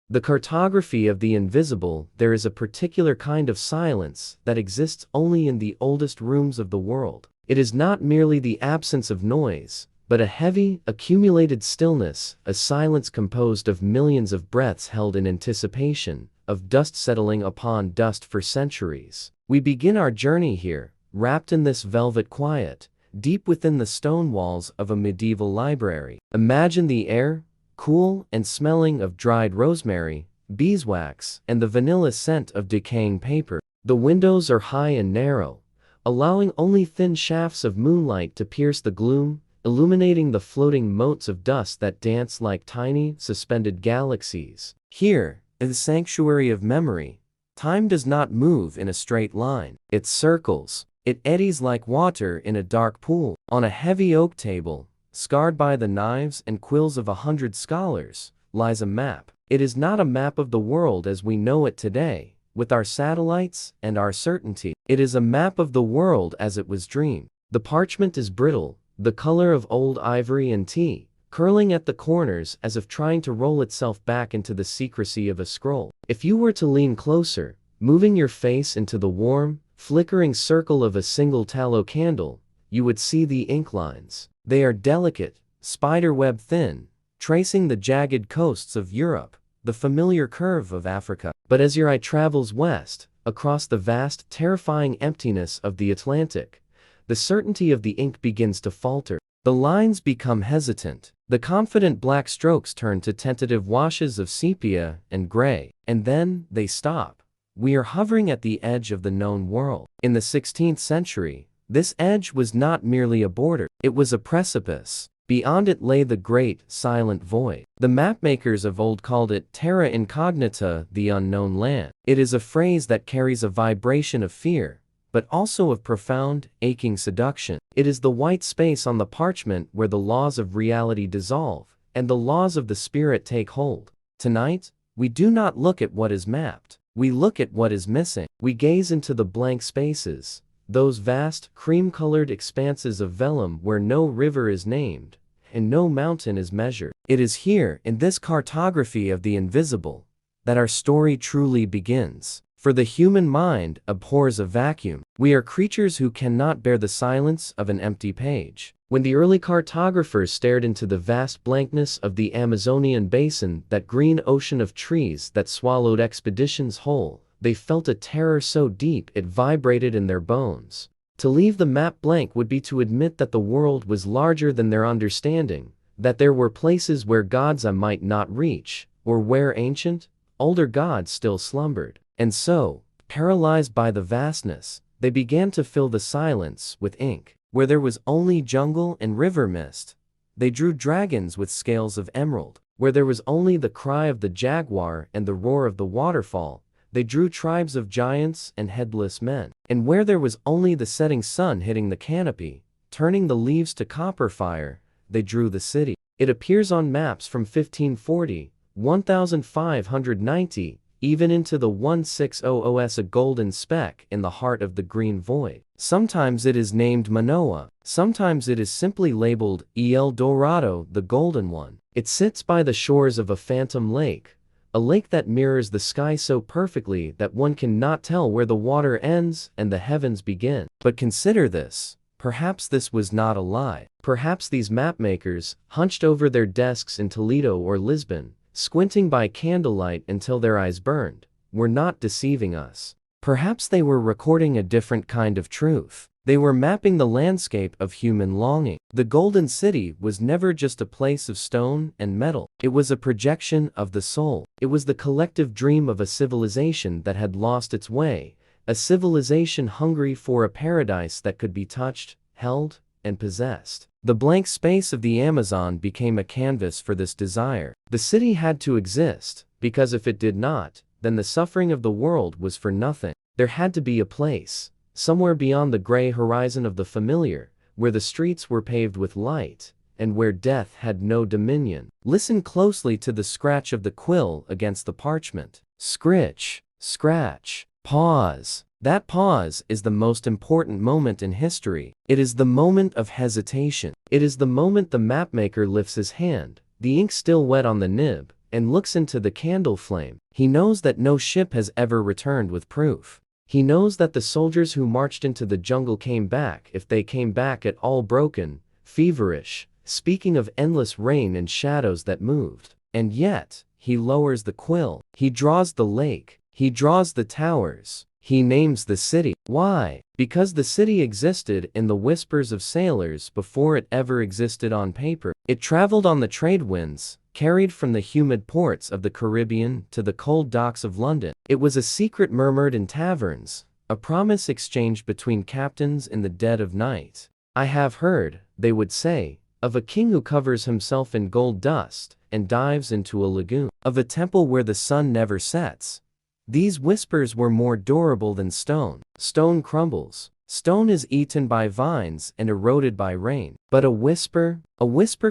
The cartography of the invisible. There is a particular kind of silence that exists only in the oldest rooms of the world. It is not merely the absence of noise, but a heavy, accumulated stillness, a silence composed of millions of breaths held in anticipation, of dust settling upon dust for centuries. We begin our journey here, wrapped in this velvet quiet, deep within the stone walls of a medieval library. Imagine the air, cool and smelling of dried rosemary, beeswax, and the vanilla scent of decaying paper. The windows are high and narrow, allowing only thin shafts of moonlight to pierce the gloom, illuminating the floating motes of dust that dance like tiny, suspended galaxies. Here, in the sanctuary of memory, time does not move in a straight line. It circles. It eddies like water in a dark pool. On a heavy oak table, scarred by the knives and quills of 100 scholars, lies a map. It is not a map of the world as we know it today, with our satellites and our certainty. It is a map of the world as it was dreamed. The parchment is brittle, the color of old ivory and tea, curling at the corners as if trying to roll itself back into the secrecy of a scroll. If you were to lean closer, moving your face into the warm, flickering circle of a single tallow candle, you would see the ink lines. They are delicate, spiderweb thin, tracing the jagged coasts of Europe, the familiar curve of Africa. But as your eye travels west, across the vast, terrifying emptiness of the Atlantic, the certainty of the ink begins to falter. The lines become hesitant. The confident black strokes turn to tentative washes of sepia and gray, and then they stop. We are hovering at the edge of the known world. In the 16th century, this edge was not merely a border, it was a precipice. Beyond it lay the great, silent void. The mapmakers of old called it terra incognita, the unknown land. It is a phrase that carries a vibration of fear, but also of profound, aching seduction. It is the white space on the parchment where the laws of reality dissolve, and the laws of the spirit take hold. Tonight, we do not look at what is mapped. We look at what is missing. We gaze into the blank spaces, those vast, cream-colored expanses of vellum where no river is named, and no mountain is measured. It is here, in this cartography of the invisible, that our story truly begins. For the human mind abhors a vacuum. We are creatures who cannot bear the silence of an empty page. When the early cartographers stared into the vast blankness of the Amazonian basin, that green ocean of trees that swallowed expeditions whole, they felt a terror so deep it vibrated in their bones. To leave the map blank would be to admit that the world was larger than their understanding, that there were places where gods might not reach, or where ancient, older gods still slumbered. And so, paralyzed by the vastness, they began to fill the silence with ink. Where there was only jungle and river mist, they drew dragons with scales of emerald. Where there was only the cry of the jaguar and the roar of the waterfall, they drew tribes of giants and headless men. And where there was only the setting sun hitting the canopy, turning the leaves to copper fire, they drew the city. It appears on maps from 1540, 1590, even into the 1600s, a golden speck in the heart of the green void. Sometimes it is named Manoa, sometimes it is simply labeled El Dorado, the Golden One. It sits by the shores of a phantom lake, a lake that mirrors the sky so perfectly that one cannot tell where the water ends and the heavens begin. But consider this. Perhaps this was not a lie. Perhaps these mapmakers, hunched over their desks in Toledo or Lisbon, squinting by candlelight until their eyes burned, were not deceiving us. Perhaps they were recording a different kind of truth. They were mapping the landscape of human longing. The Golden City was never just a place of stone and metal. It was a projection of the soul. It was the collective dream of a civilization that had lost its way, a civilization hungry for a paradise that could be touched, held, and possessed. The blank space of the Amazon became a canvas for this desire. The city had to exist, because if it did not, then the suffering of the world was for nothing. There had to be a place, somewhere beyond the gray horizon of the familiar, where the streets were paved with light, and where death had no dominion. Listen closely to the scratch of the quill against the parchment. Scritch, scratch, pause. That pause is the most important moment in history. It is the moment of hesitation. It is the moment the mapmaker lifts his hand, the ink still wet on the nib, and looks into the candle flame. He knows that no ship has ever returned with proof. He knows that the soldiers who marched into the jungle came back, if they came back at all, broken, feverish, speaking of endless rain and shadows that moved. And yet, he lowers the quill. He draws the lake. He draws the towers. He names the city. Why? Because the city existed in the whispers of sailors before it ever existed on paper. It traveled on the trade winds, carried from the humid ports of the Caribbean to the cold docks of London. It was a secret murmured in taverns, a promise exchanged between captains in the dead of night. I have heard, they would say, of a king who covers himself in gold dust and dives into a lagoon, of a temple where the sun never sets. These whispers were more durable than stone. Stone crumbles. Stone is eaten by vines and eroded by rain. But a whisper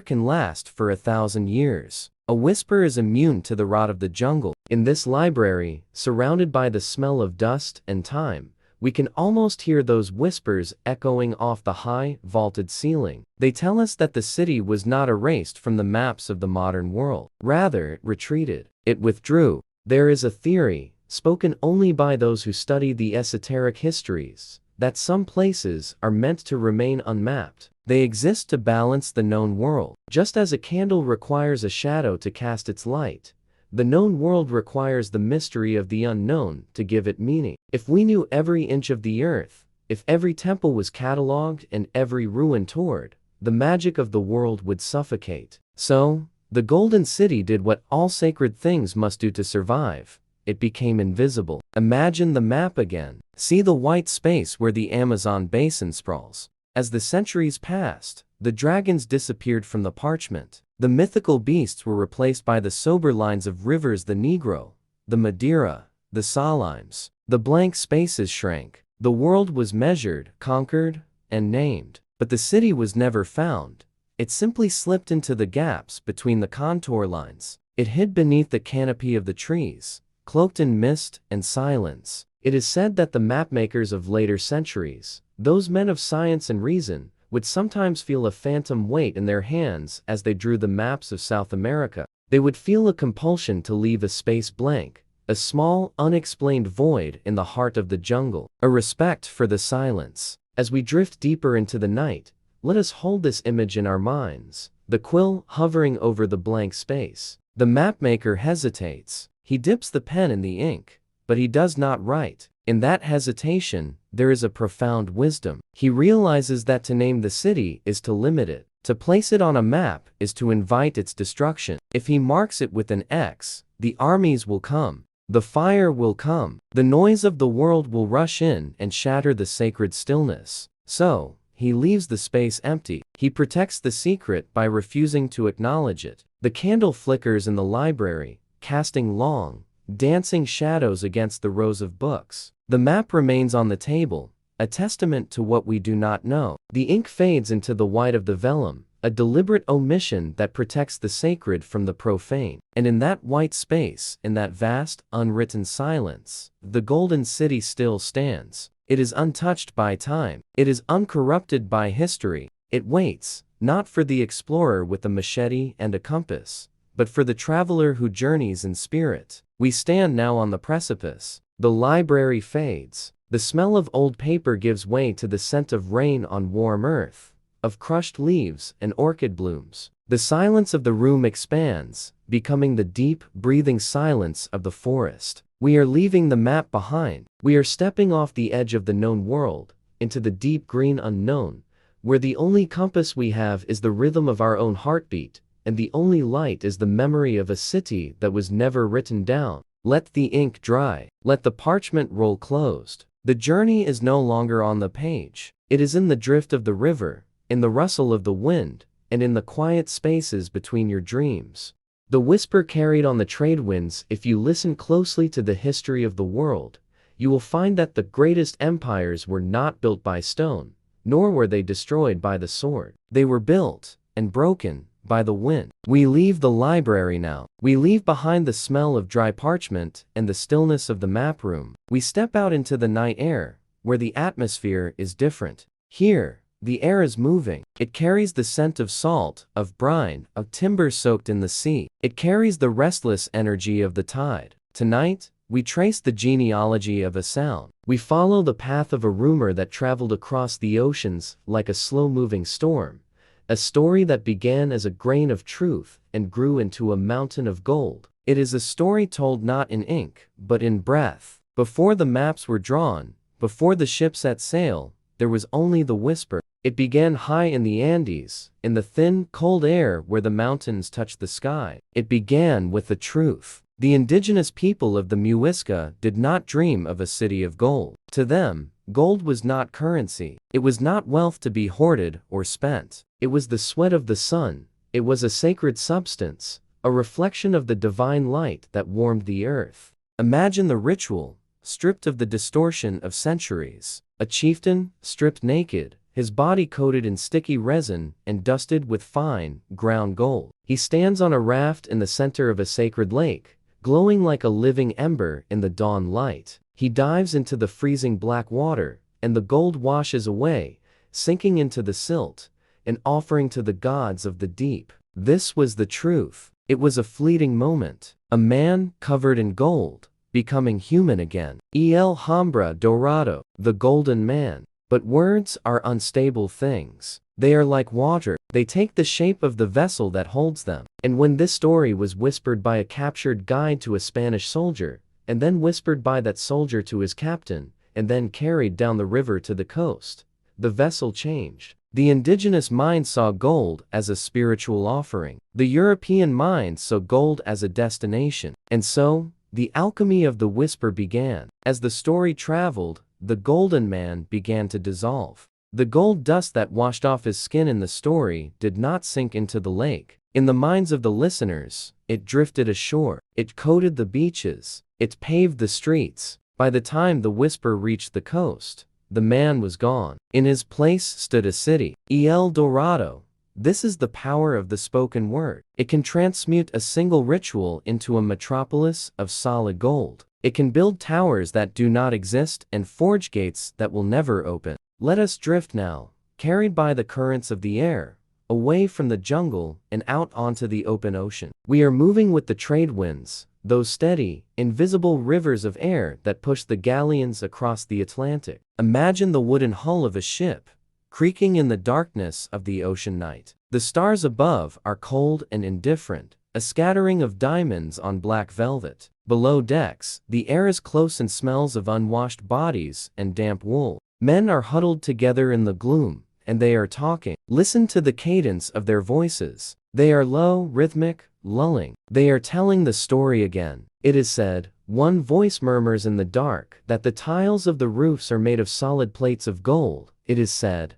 can last for 1,000 years. A whisper is immune to the rot of the jungle. In this library, surrounded by the smell of dust and time, we can almost hear those whispers echoing off the high, vaulted ceiling. They tell us that the city was not erased from the maps of the modern world. Rather, it retreated. It withdrew. There is a theory, spoken only by those who study the esoteric histories, that some places are meant to remain unmapped. They exist to balance the known world. Just as a candle requires a shadow to cast its light, the known world requires the mystery of the unknown to give it meaning. If we knew every inch of the earth, if every temple was catalogued and every ruin toured, the magic of the world would suffocate. So, the Golden City did what all sacred things must do to survive. It became invisible. Imagine the map again. See the white space where the Amazon basin sprawls. As the centuries passed, the dragons disappeared from the parchment. The mythical beasts were replaced by the sober lines of rivers, the Negro, the Madeira, the Salimes. The blank spaces shrank. The world was measured, conquered, and named. But the city was never found. It simply slipped into the gaps between the contour lines. It hid beneath the canopy of the trees, cloaked in mist and silence. It is said that the mapmakers of later centuries, those men of science and reason, would sometimes feel a phantom weight in their hands as they drew the maps of South America. They would feel a compulsion to leave a space blank, a small, unexplained void in the heart of the jungle, a respect for the silence. As we drift deeper into the night, let us hold this image in our minds, the quill hovering over the blank space. The mapmaker hesitates. He dips the pen in the ink, but he does not write. In that hesitation, there is a profound wisdom. He realizes that to name the city is to limit it. To place it on a map is to invite its destruction. If he marks it with an X, the armies will come. The fire will come. The noise of the world will rush in and shatter the sacred stillness. So, he leaves the space empty. He protects the secret by refusing to acknowledge it. The candle flickers in the library, casting long, dancing shadows against the rows of books. The map remains on the table, a testament to what we do not know. The ink fades into the white of the vellum, a deliberate omission that protects the sacred from the profane. And in that white space, in that vast, unwritten silence, the Golden City still stands. It is untouched by time. It is uncorrupted by history. It waits, not for the explorer with a machete and a compass, but for the traveler who journeys in spirit. We stand now on the precipice. The library fades. The smell of old paper gives way to the scent of rain on warm earth, of crushed leaves and orchid blooms. The silence of the room expands, becoming the deep, breathing silence of the forest. We are leaving the map behind. We are stepping off the edge of the known world, into the deep green unknown, where the only compass we have is the rhythm of our own heartbeat, and the only light is the memory of a city that was never written down. Let the ink dry. Let the parchment roll closed. The journey is no longer on the page. It is in the drift of the river, in the rustle of the wind, and in the quiet spaces between your dreams. The whisper carried on the trade winds. If you listen closely to the history of the world, you will find that the greatest empires were not built by stone, nor were they destroyed by the sword. They were built, and broken, by the wind. We leave the library now. We leave behind the smell of dry parchment and the stillness of the map room. We step out into the night air, where the atmosphere is different. Here, The air is moving. It carries the scent of salt, of brine, of timber soaked in the sea. It carries the restless energy of the tide. Tonight, we trace the genealogy of a sound. We follow the path of a rumor that traveled across the oceans like a slow-moving storm. A story that began as a grain of truth and grew into a mountain of gold. It is a story told not in ink, but in breath. Before the maps were drawn, before the ship set sail, there was only the whisper. It began high in the Andes, in the thin, cold air where the mountains touched the sky. It began with the truth. The indigenous people of the Muisca did not dream of a city of gold. To them, gold was not currency. It was not wealth to be hoarded or spent. It was the sweat of the sun. It was a sacred substance, a reflection of the divine light that warmed the earth. Imagine the ritual, stripped of the distortion of centuries. A chieftain, stripped naked, his body coated in sticky resin and dusted with fine, ground gold. He stands on a raft in the center of a sacred lake, glowing like a living ember in the dawn light. He dives into the freezing black water, and the gold washes away, sinking into the silt, an offering to the gods of the deep. This was the truth. It was a fleeting moment. A man, covered in gold, becoming human again. El Hombre Dorado, the golden man. But words are unstable things. They are like water. They take the shape of the vessel that holds them. And when this story was whispered by a captured guide to a Spanish soldier, and then whispered by that soldier to his captain, and then carried down the river to the coast, the vessel changed. The indigenous mind saw gold as a spiritual offering. The European mind saw gold as a destination. And so, the alchemy of the whisper began. As the story traveled, the golden man began to dissolve. The gold dust that washed off his skin in the story did not sink into the lake. In the minds of the listeners, it drifted ashore. It coated the beaches. It paved the streets. By the time the whisper reached the coast, the man was gone. In his place stood a city, El Dorado. This is the power of the spoken word. It can transmute a single ritual into a metropolis of solid gold. It can build towers that do not exist and forge gates that will never open. Let us drift now, carried by the currents of the air, away from the jungle and out onto the open ocean. We are moving with the trade winds, those steady, invisible rivers of air that push the galleons across the Atlantic. Imagine the wooden hull of a ship, creaking in the darkness of the ocean night. The stars above are cold and indifferent, a scattering of diamonds on black velvet. Below decks, the air is close and smells of unwashed bodies and damp wool. Men are huddled together in the gloom, and they are talking. Listen to the cadence of their voices. They are low, rhythmic, lulling. They are telling the story again. It is said, one voice murmurs in the dark, that the tiles of the roofs are made of solid plates of gold. It is said.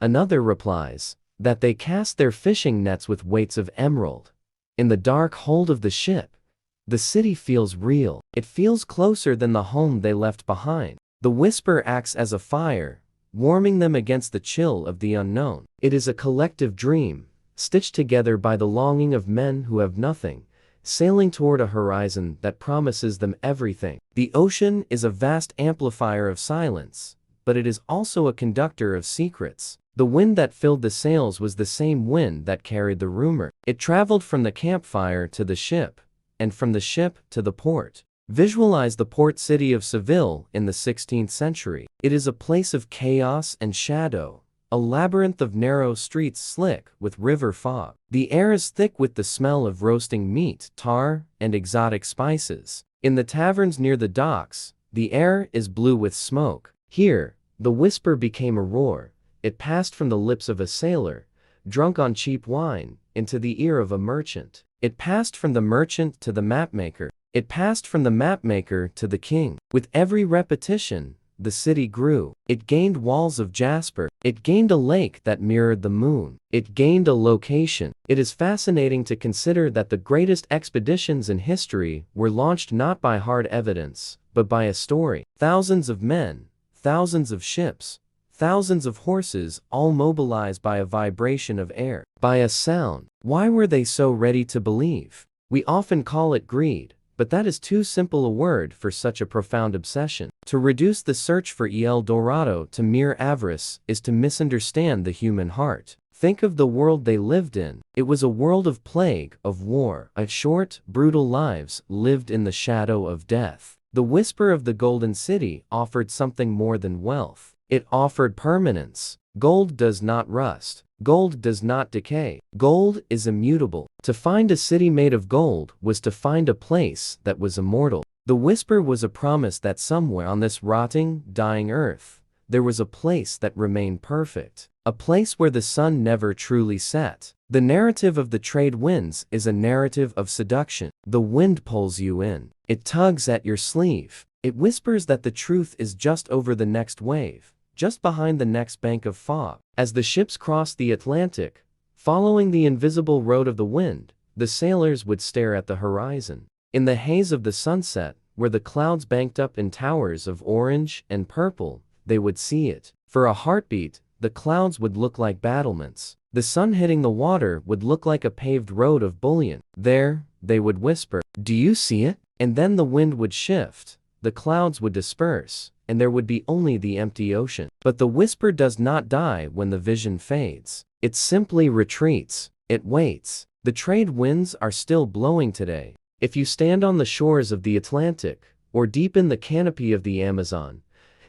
Another replies, that they cast their fishing nets with weights of emerald. In the dark hold of the ship, the city feels real. It feels closer than the home they left behind. The whisper acts as a fire, warming them against the chill of the unknown. It is a collective dream, stitched together by the longing of men who have nothing, sailing toward a horizon that promises them everything. The ocean is a vast amplifier of silence, but it is also a conductor of secrets. The wind that filled the sails was the same wind that carried the rumor. It traveled from the campfire to the ship, and from the ship to the port. Visualize the port city of Seville in the 16th century. It is a place of chaos and shadow, a labyrinth of narrow streets slick with river fog. The air is thick with the smell of roasting meat, tar, and exotic spices. In the taverns near the docks, the air is blue with smoke. Here, the whisper became a roar. It passed from the lips of a sailor, drunk on cheap wine, into the ear of a merchant. It passed from the merchant to the mapmaker. It passed from the mapmaker to the king. With every repetition, the city grew. It gained walls of jasper. It gained a lake that mirrored the moon. It gained a location. It is fascinating to consider that the greatest expeditions in history were launched not by hard evidence, but by a story. Thousands of men, thousands of ships, thousands of horses, all mobilized by a vibration of air, by a sound. Why were they so ready to believe? We often call it greed, But that is too simple a word for such a profound obsession. To reduce the search for El Dorado to mere avarice is to misunderstand the human heart. Think of the world they lived in. It was a world of plague, of war, of short, brutal lives lived in the shadow of death. The whisper of the Golden City offered something more than wealth. It offered permanence. Gold does not rust. Gold does not decay. Gold is immutable. To find a city made of gold was to find a place that was immortal. The whisper was a promise that somewhere on this rotting, dying earth, there was a place that remained perfect. A place where the sun never truly set. The narrative of the trade winds is a narrative of seduction. The wind pulls you in. It tugs at your sleeve. It whispers that the truth is just over the next wave, just behind the next bank of fog. As the ships crossed the Atlantic, following the invisible road of the wind, the sailors would stare at the horizon. In the haze of the sunset, where the clouds banked up in towers of orange and purple, they would see it. For a heartbeat, the clouds would look like battlements. The sun hitting the water would look like a paved road of bullion. There, they would whisper, "Do you see it?" And then the wind would shift, the clouds would disperse, and there would be only the empty ocean. But the whisper does not die when the vision fades. It simply retreats. It waits. The trade winds are still blowing today. If you stand on the shores of the Atlantic, or deep in the canopy of the Amazon,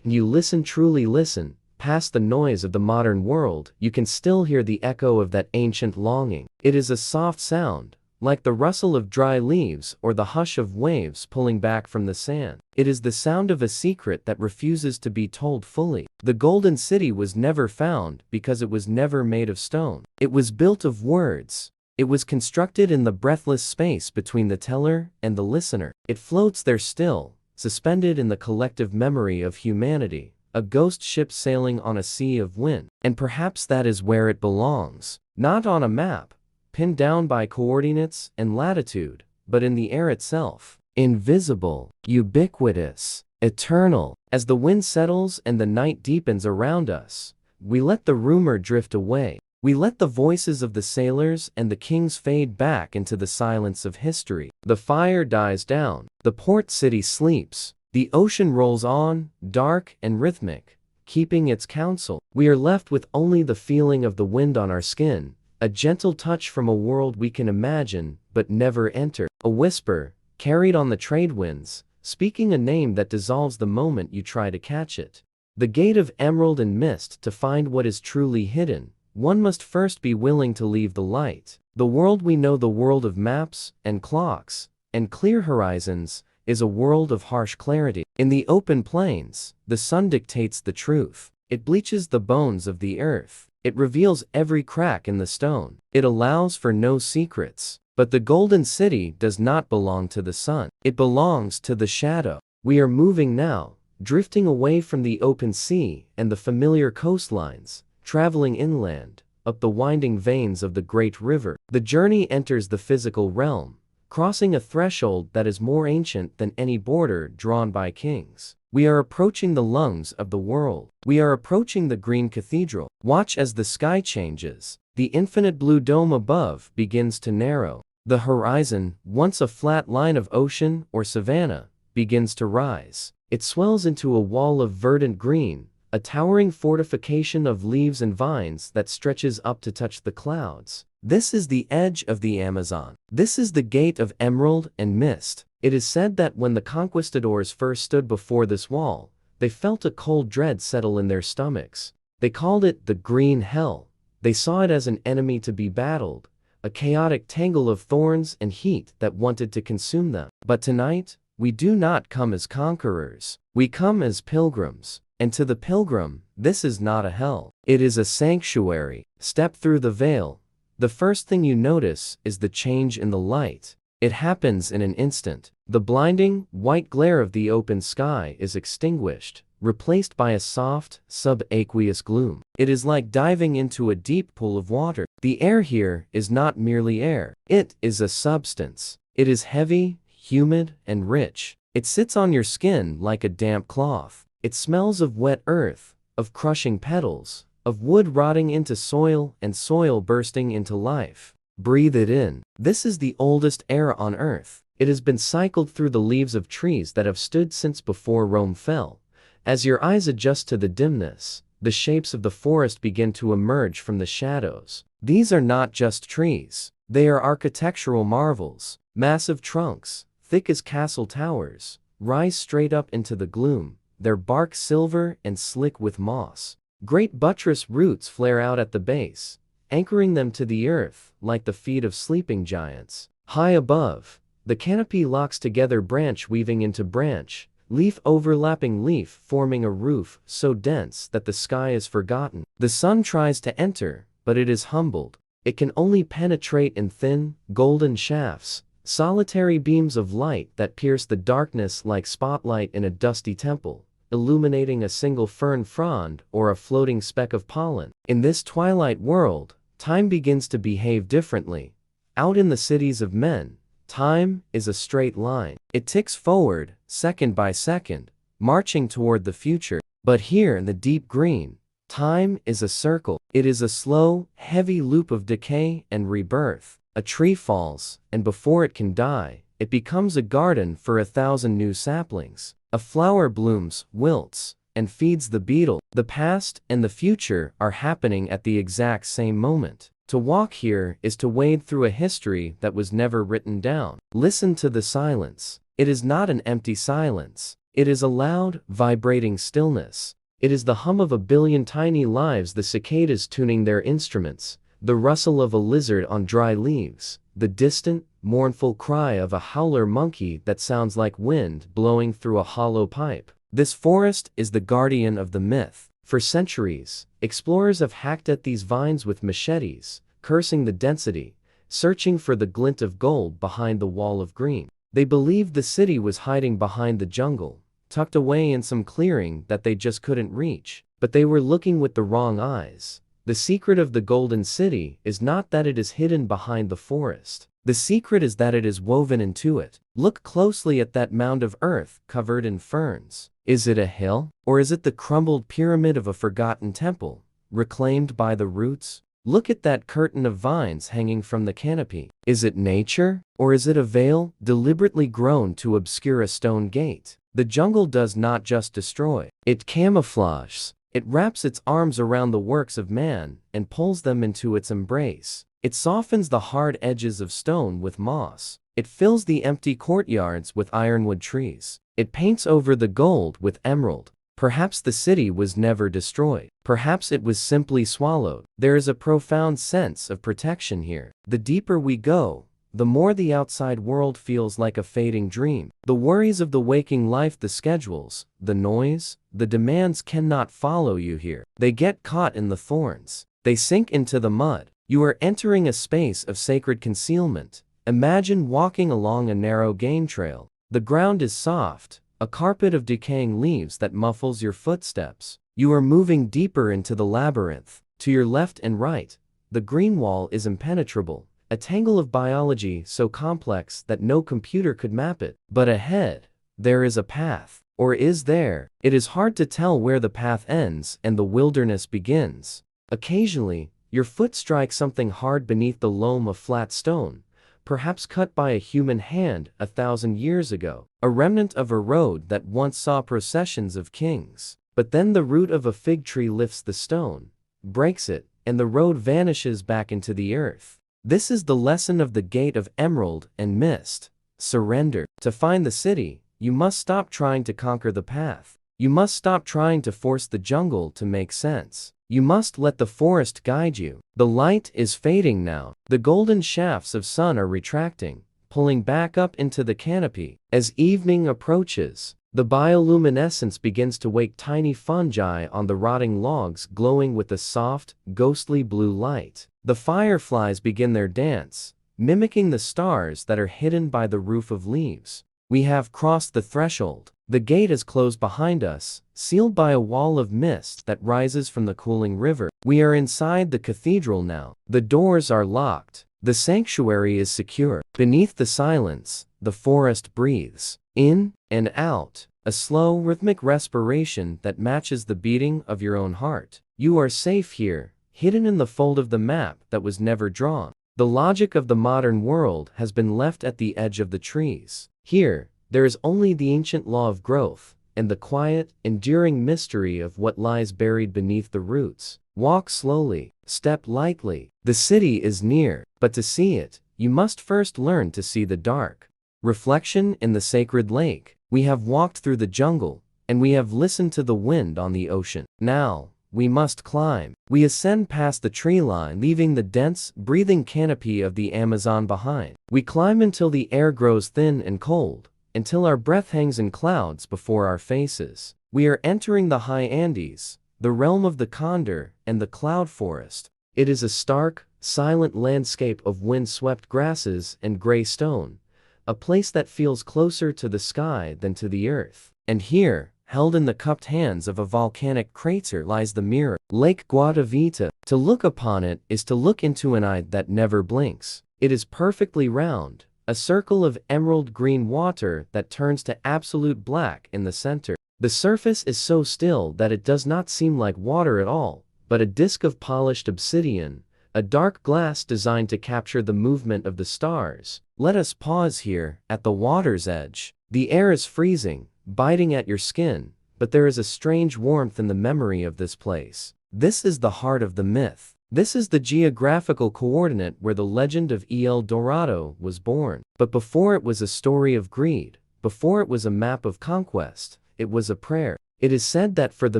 and you listen, truly listen, past the noise of the modern world, you can still hear the echo of that ancient longing. It is a soft sound, like the rustle of dry leaves or the hush of waves pulling back from the sand. It is the sound of a secret that refuses to be told fully. The Golden City was never found because it was never made of stone. It was built of words. It was constructed in the breathless space between the teller and the listener. It floats there still, suspended in the collective memory of humanity, a ghost ship sailing on a sea of wind. And perhaps that is where it belongs. Not on a map, pinned down by coordinates and latitude, but in the air itself. Invisible, ubiquitous, eternal. As the wind settles and the night deepens around us, we let the rumor drift away. We let the voices of the sailors and the kings fade back into the silence of history. The fire dies down. The port city sleeps. The ocean rolls on, dark and rhythmic, keeping its counsel. We are left with only the feeling of the wind on our skin, a gentle touch from a world we can imagine but never enter. A whisper, carried on the trade winds, speaking a name that dissolves the moment you try to catch it. The gate of emerald and mist. To find what is truly hidden, one must first be willing to leave the light. The world we know, the world of maps and clocks and clear horizons, is a world of harsh clarity. In the open plains, the sun dictates the truth. It bleaches the bones of the earth. It reveals every crack in the stone. It allows for no secrets. But the Golden City does not belong to the sun. It belongs to the shadow. We are moving now, drifting away from the open sea and the familiar coastlines, traveling inland, up the winding veins of the great river. The journey enters the physical realm, crossing a threshold that is more ancient than any border drawn by kings. We are approaching the lungs of the world. We are approaching the green cathedral. Watch as the sky changes. The infinite blue dome above begins to narrow. The horizon, once a flat line of ocean or savanna, begins to rise. It swells into a wall of verdant green, a towering fortification of leaves and vines that stretches up to touch the clouds. This is the edge of the Amazon. This is the gate of emerald and mist. It is said that when the conquistadors first stood before this wall, they felt a cold dread settle in their stomachs. They called it the Green Hell. They saw it as an enemy to be battled, a chaotic tangle of thorns and heat that wanted to consume them. But tonight, we do not come as conquerors. We come as pilgrims. And to the pilgrim, this is not a hell. It is a sanctuary. Step through the veil. The first thing you notice is the change in the light. It happens in an instant. The blinding, white glare of the open sky is extinguished, replaced by a soft, subaqueous gloom. It is like diving into a deep pool of water. The air here is not merely air. It is a substance. It is heavy, humid, and rich. It sits on your skin like a damp cloth. It smells of wet earth, of crushing petals, of wood rotting into soil and soil bursting into life. Breathe it in. This is the oldest air on earth. It has been cycled through the leaves of trees that have stood since before Rome fell. As your eyes adjust to the dimness, the shapes of the forest begin to emerge from the shadows. These are not just trees. They are architectural marvels. Massive trunks, thick as castle towers, rise straight up into the gloom, their bark silver and slick with moss. Great buttress roots flare out at the base, anchoring them to the earth like the feet of sleeping giants. High above, the canopy locks together, branch weaving into branch, leaf overlapping leaf, forming a roof so dense that the sky is forgotten. The sun tries to enter, but it is humbled. It can only penetrate in thin, golden shafts, solitary beams of light that pierce the darkness like spotlight in a dusty temple, illuminating a single fern frond or a floating speck of pollen. In this twilight world, time begins to behave differently. Out in the cities of men, time is a straight line. It ticks forward, second by second, marching toward the future. But here in the deep green, time is a circle. It is a slow, heavy loop of decay and rebirth. A tree falls, and before it can die, it becomes a garden for 1,000 new saplings. A flower blooms, wilts, and feeds the beetle. The past and the future are happening at the exact same moment. To walk here is to wade through a history that was never written down. Listen to the silence. It is not an empty silence. It is a loud, vibrating stillness. It is the hum of a billion tiny lives, the cicadas tuning their instruments, the rustle of a lizard on dry leaves, the distant, mournful cry of a howler monkey that sounds like wind blowing through a hollow pipe. This forest is the guardian of the myth. For centuries, explorers have hacked at these vines with machetes, cursing the density, searching for the glint of gold behind the wall of green. They believed the city was hiding behind the jungle, tucked away in some clearing that they just couldn't reach. But they were looking with the wrong eyes. The secret of the Golden City is not that it is hidden behind the forest. The secret is that it is woven into it. Look closely at that mound of earth covered in ferns. Is it a hill? Or is it the crumbled pyramid of a forgotten temple, reclaimed by the roots? Look at that curtain of vines hanging from the canopy. Is it nature? Or is it a veil, deliberately grown to obscure a stone gate? The jungle does not just destroy. It camouflages. It wraps its arms around the works of man and pulls them into its embrace. It softens the hard edges of stone with moss. It fills the empty courtyards with ironwood trees. It paints over the gold with emerald. Perhaps the city was never destroyed. Perhaps it was simply swallowed. There is a profound sense of protection here. The deeper we go, the more the outside world feels like a fading dream. The worries of the waking life, the schedules, the noise, the demands cannot follow you here. They get caught in the thorns. They sink into the mud. You are entering a space of sacred concealment. Imagine walking along a narrow game trail. The ground is soft, a carpet of decaying leaves that muffles your footsteps. You are moving deeper into the labyrinth. To your left and right, the green wall is impenetrable, a tangle of biology so complex that no computer could map it. But ahead, there is a path. Or is there? It is hard to tell where the path ends and the wilderness begins. Occasionally, your foot strikes something hard beneath the loam of flat stone, perhaps cut by a human hand 1,000 years ago, a remnant of a road that once saw processions of kings. But then the root of a fig tree lifts the stone, breaks it, and the road vanishes back into the earth. This is the lesson of the gate of emerald and mist. Surrender. To find the city, you must stop trying to conquer the path. You must stop trying to force the jungle to make sense. You must let the forest guide you. The light is fading now. The golden shafts of sun are retracting, pulling back up into the canopy. As evening approaches, the bioluminescence begins to wake tiny fungi on the rotting logs, glowing with a soft, ghostly blue light. The fireflies begin their dance, mimicking the stars that are hidden by the roof of leaves. We have crossed the threshold. The gate is closed behind us, sealed by a wall of mist that rises from the cooling river. We are inside the cathedral now. The doors are locked. The sanctuary is secure. Beneath the silence, the forest breathes. In and out, a slow, rhythmic respiration that matches the beating of your own heart. You are safe here, hidden in the fold of the map that was never drawn. The logic of the modern world has been left at the edge of the trees. Here, there is only the ancient law of growth, and the quiet, enduring mystery of what lies buried beneath the roots. Walk slowly, step lightly. The city is near, but to see it, you must first learn to see the dark. Reflection in the sacred lake. We have walked through the jungle, and we have listened to the wind on the ocean. Now, we must climb. We ascend past the tree line, leaving the dense, breathing canopy of the Amazon behind. We climb until the air grows thin and cold, until our breath hangs in clouds before our faces. We are entering the high Andes, the realm of the condor and the cloud forest. It is a stark, silent landscape of wind-swept grasses and gray stone, a place that feels closer to the sky than to the earth. And here, held in the cupped hands of a volcanic crater, lies the mirror, Lake Guatavita. To look upon it is to look into an eye that never blinks. It is perfectly round, a circle of emerald green water that turns to absolute black in the center. The surface is so still that it does not seem like water at all, but a disk of polished obsidian, a dark glass designed to capture the movement of the stars. Let us pause here, at the water's edge. The air is freezing, biting at your skin, but there is a strange warmth in the memory of this place. This is the heart of the myth. This is the geographical coordinate where the legend of El Dorado was born. But before it was a story of greed, before it was a map of conquest, it was a prayer. It is said that for the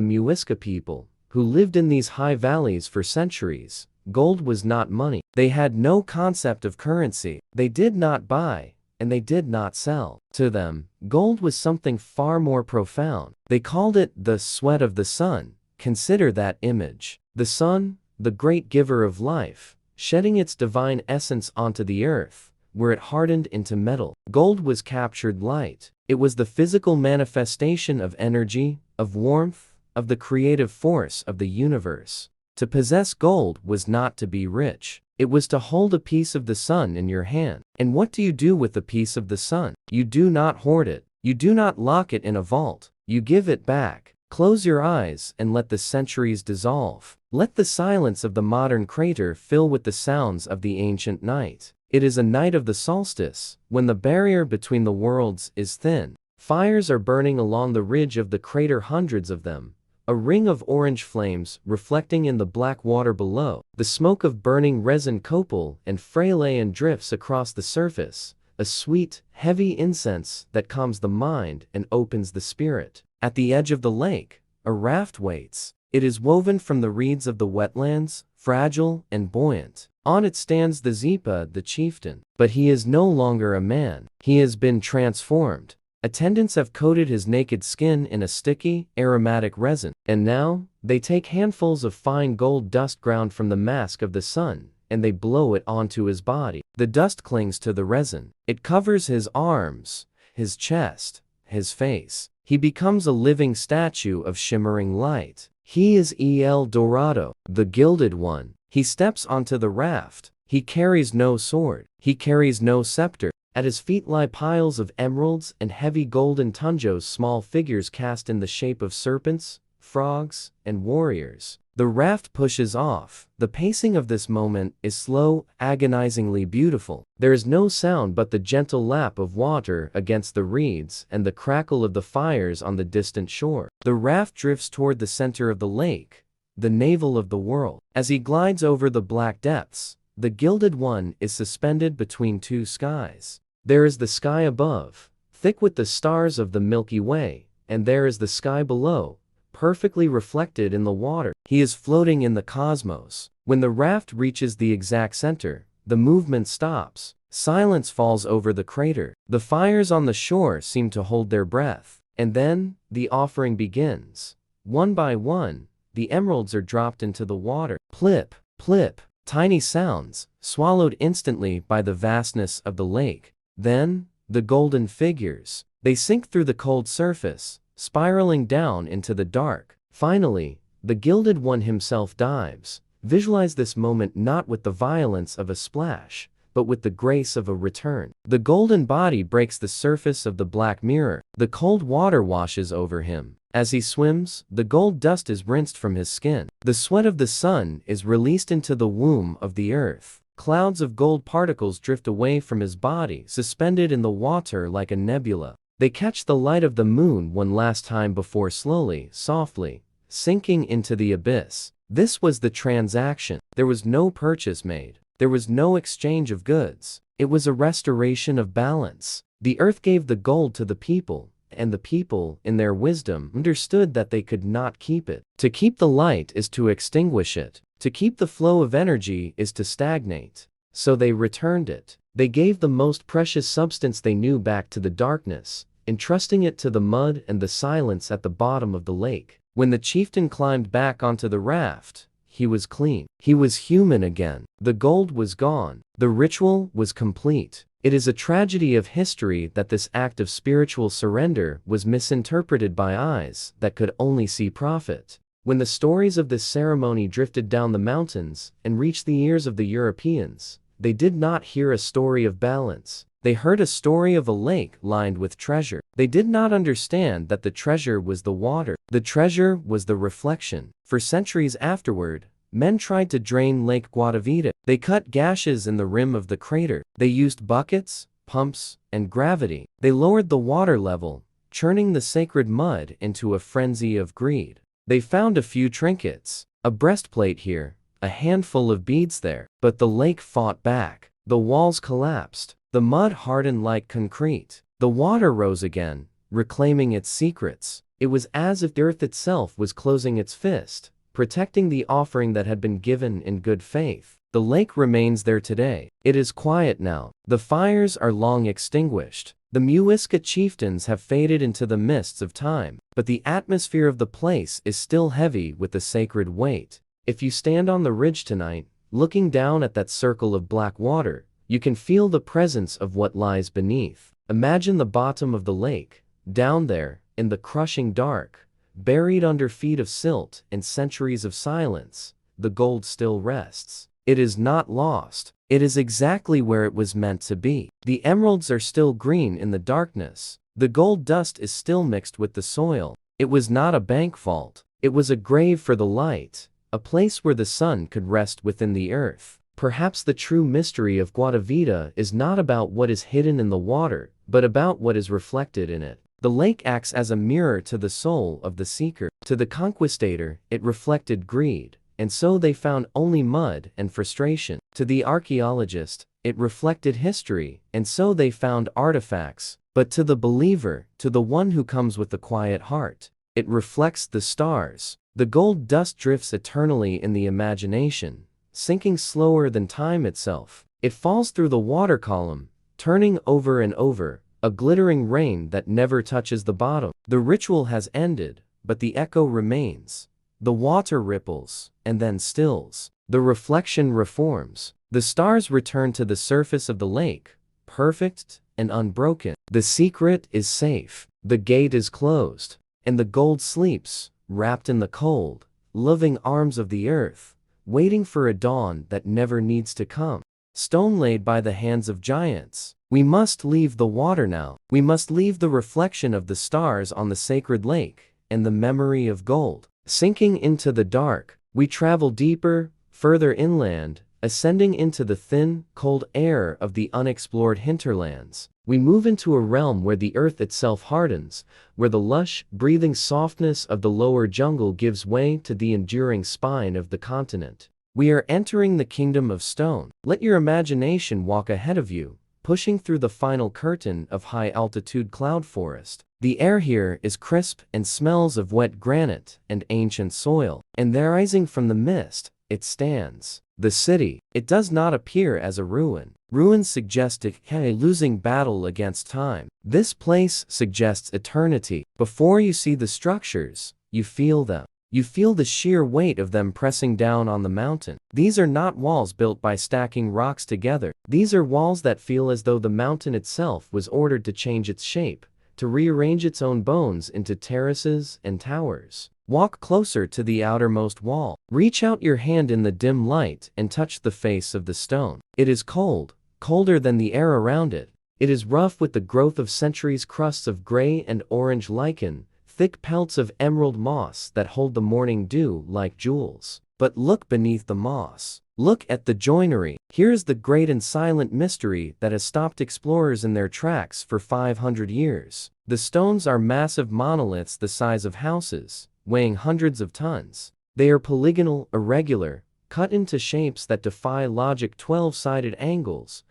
Muisca people, who lived in these high valleys for centuries, gold was not money. They had no concept of currency. They did not buy, and they did not sell. To them, gold was something far more profound. They called it the sweat of the sun. Consider that image. The sun, the great giver of life, shedding its divine essence onto the earth, where it hardened into metal. Gold was captured light. It was the physical manifestation of energy, of warmth, of the creative force of the universe. To possess gold was not to be rich. It was to hold a piece of the sun in your hand. And what do you do with a piece of the sun? You do not hoard it. You do not lock it in a vault. You give it back. Close your eyes and let the centuries dissolve. Let the silence of the modern crater fill with the sounds of the ancient night. It is a night of the solstice, when the barrier between the worlds is thin. Fires are burning along the ridge of the crater, hundreds of them, a ring of orange flames reflecting in the black water below. The smoke of burning resin copal and fralaean drifts across the surface, a sweet, heavy incense that calms the mind and opens the spirit. At the edge of the lake, a raft waits. It is woven from the reeds of the wetlands, fragile and buoyant. On it stands the Zipa, the chieftain. But he is no longer a man. He has been transformed. Attendants have coated his naked skin in a sticky, aromatic resin. And now, they take handfuls of fine gold dust ground from the mask of the sun, and they blow it onto his body. The dust clings to the resin. It covers his arms, his chest, his face. He becomes a living statue of shimmering light. He is El Dorado, the Gilded One. He steps onto the raft. He carries no sword. He carries no scepter. At his feet lie piles of emeralds and heavy golden tunjos, small figures cast in the shape of serpents, frogs, and warriors. The raft pushes off. The pacing of this moment is slow, agonizingly beautiful. There is no sound but the gentle lap of water against the reeds and the crackle of the fires on the distant shore. The raft drifts toward the center of the lake, the navel of the world. As he glides over the black depths, the Gilded One is suspended between two skies. There is the sky above, thick with the stars of the Milky Way, and there is the sky below, perfectly reflected in the water. He is floating in the cosmos. When the raft reaches the exact center, the movement stops. Silence falls over the crater. The fires on the shore seem to hold their breath. And then, the offering begins. One by one, the emeralds are dropped into the water. Plip, plip, tiny sounds, swallowed instantly by the vastness of the lake. Then, the golden figures. They sink through the cold surface, spiraling down into the dark. Finally, the Gilded One himself dives. Visualize this moment not with the violence of a splash, but with the grace of a return. The golden body breaks the surface of the black mirror. The cold water washes over him. As he swims, the gold dust is rinsed from his skin. The sweat of the sun is released into the womb of the earth. Clouds of gold particles drift away from his body, suspended in the water like a nebula. They catch the light of the moon one last time before slowly, softly, sinking into the abyss. This was the transaction. There was no purchase made. There was no exchange of goods. It was a restoration of balance. The earth gave the gold to the people, and the people, in their wisdom, understood that they could not keep it. To keep the light is to extinguish it. To keep the flow of energy is to stagnate. So they returned it. They gave the most precious substance they knew back to the darkness, entrusting it to the mud and the silence at the bottom of the lake. When the chieftain climbed back onto the raft, he was clean. He was human again. The gold was gone. The ritual was complete. It is a tragedy of history that this act of spiritual surrender was misinterpreted by eyes that could only see profit. When the stories of this ceremony drifted down the mountains and reached the ears of the Europeans, they did not hear a story of balance. They heard a story of a lake lined with treasure. They did not understand that the treasure was the water. The treasure was the reflection. For centuries afterward, men tried to drain Lake Guatavita. They cut gashes in the rim of the crater. They used buckets, pumps, and gravity. They lowered the water level, churning the sacred mud into a frenzy of greed. They found a few trinkets, a breastplate here, a handful of beads there. But the lake fought back. The walls collapsed. The mud hardened like concrete. The water rose again, reclaiming its secrets. It was as if the earth itself was closing its fist, protecting the offering that had been given in good faith. The lake remains there today. It is quiet now. The fires are long extinguished. The Muisca chieftains have faded into the mists of time, but the atmosphere of the place is still heavy with the sacred weight. If you stand on the ridge tonight, looking down at that circle of black water, you can feel the presence of what lies beneath. Imagine the bottom of the lake, down there, in the crushing dark, buried under feet of silt and centuries of silence. The gold still rests. It is not lost. It is exactly where it was meant to be. The emeralds are still green in the darkness. The gold dust is still mixed with the soil. It was not a bank vault. It was a grave for the light, a place where the sun could rest within the earth. Perhaps the true mystery of Guatavita is not about what is hidden in the water, but about what is reflected in it. The lake acts as a mirror to the soul of the seeker. To the conquistator, it reflected greed, and so they found only mud and frustration. To the archaeologist, it reflected history, and so they found artifacts. But to the believer, to the one who comes with the quiet heart, it reflects the stars. The gold dust drifts eternally in the imagination, sinking slower than time itself. It falls through the water column, turning over and over, a glittering rain that never touches the bottom. The ritual has ended, but the echo remains. The water ripples, and then stills. The reflection reforms. The stars return to the surface of the lake, perfect and unbroken. The secret is safe. The gate is closed, and the gold sleeps, wrapped in the cold, loving arms of the earth, waiting for a dawn that never needs to come. Stone laid by the hands of giants. We must leave the water now. We must leave the reflection of the stars on the sacred lake, and the memory of gold. Sinking into the dark, we travel deeper, further inland, ascending into the thin, cold air of the unexplored hinterlands. We move into a realm where the earth itself hardens, where the lush, breathing softness of the lower jungle gives way to the enduring spine of the continent. We are entering the kingdom of stone. Let your imagination walk ahead of you, pushing through the final curtain of high-altitude cloud forest. The air here is crisp and smells of wet granite and ancient soil. And there, rising from the mist, it stands. The city. It does not appear as a ruin. Ruins suggest a losing battle against time. This place suggests eternity. Before you see the structures, you feel them. You feel the sheer weight of them pressing down on the mountain. These are not walls built by stacking rocks together. These are walls that feel as though the mountain itself was ordered to change its shape, to rearrange its own bones into terraces and towers. Walk closer to the outermost wall. Reach out your hand in the dim light and touch the face of the stone. It is cold, colder than the air around it. It is rough with the growth of centuries, crusts of gray and orange lichen, thick pelts of emerald moss that hold the morning dew like jewels. But look beneath the moss. Look at the joinery. Here is the great and silent mystery that has stopped explorers in their tracks for 500 years. The stones are massive monoliths the size of houses, weighing hundreds of tons. They are polygonal, irregular, cut into shapes that defy logic: 12-sided angles,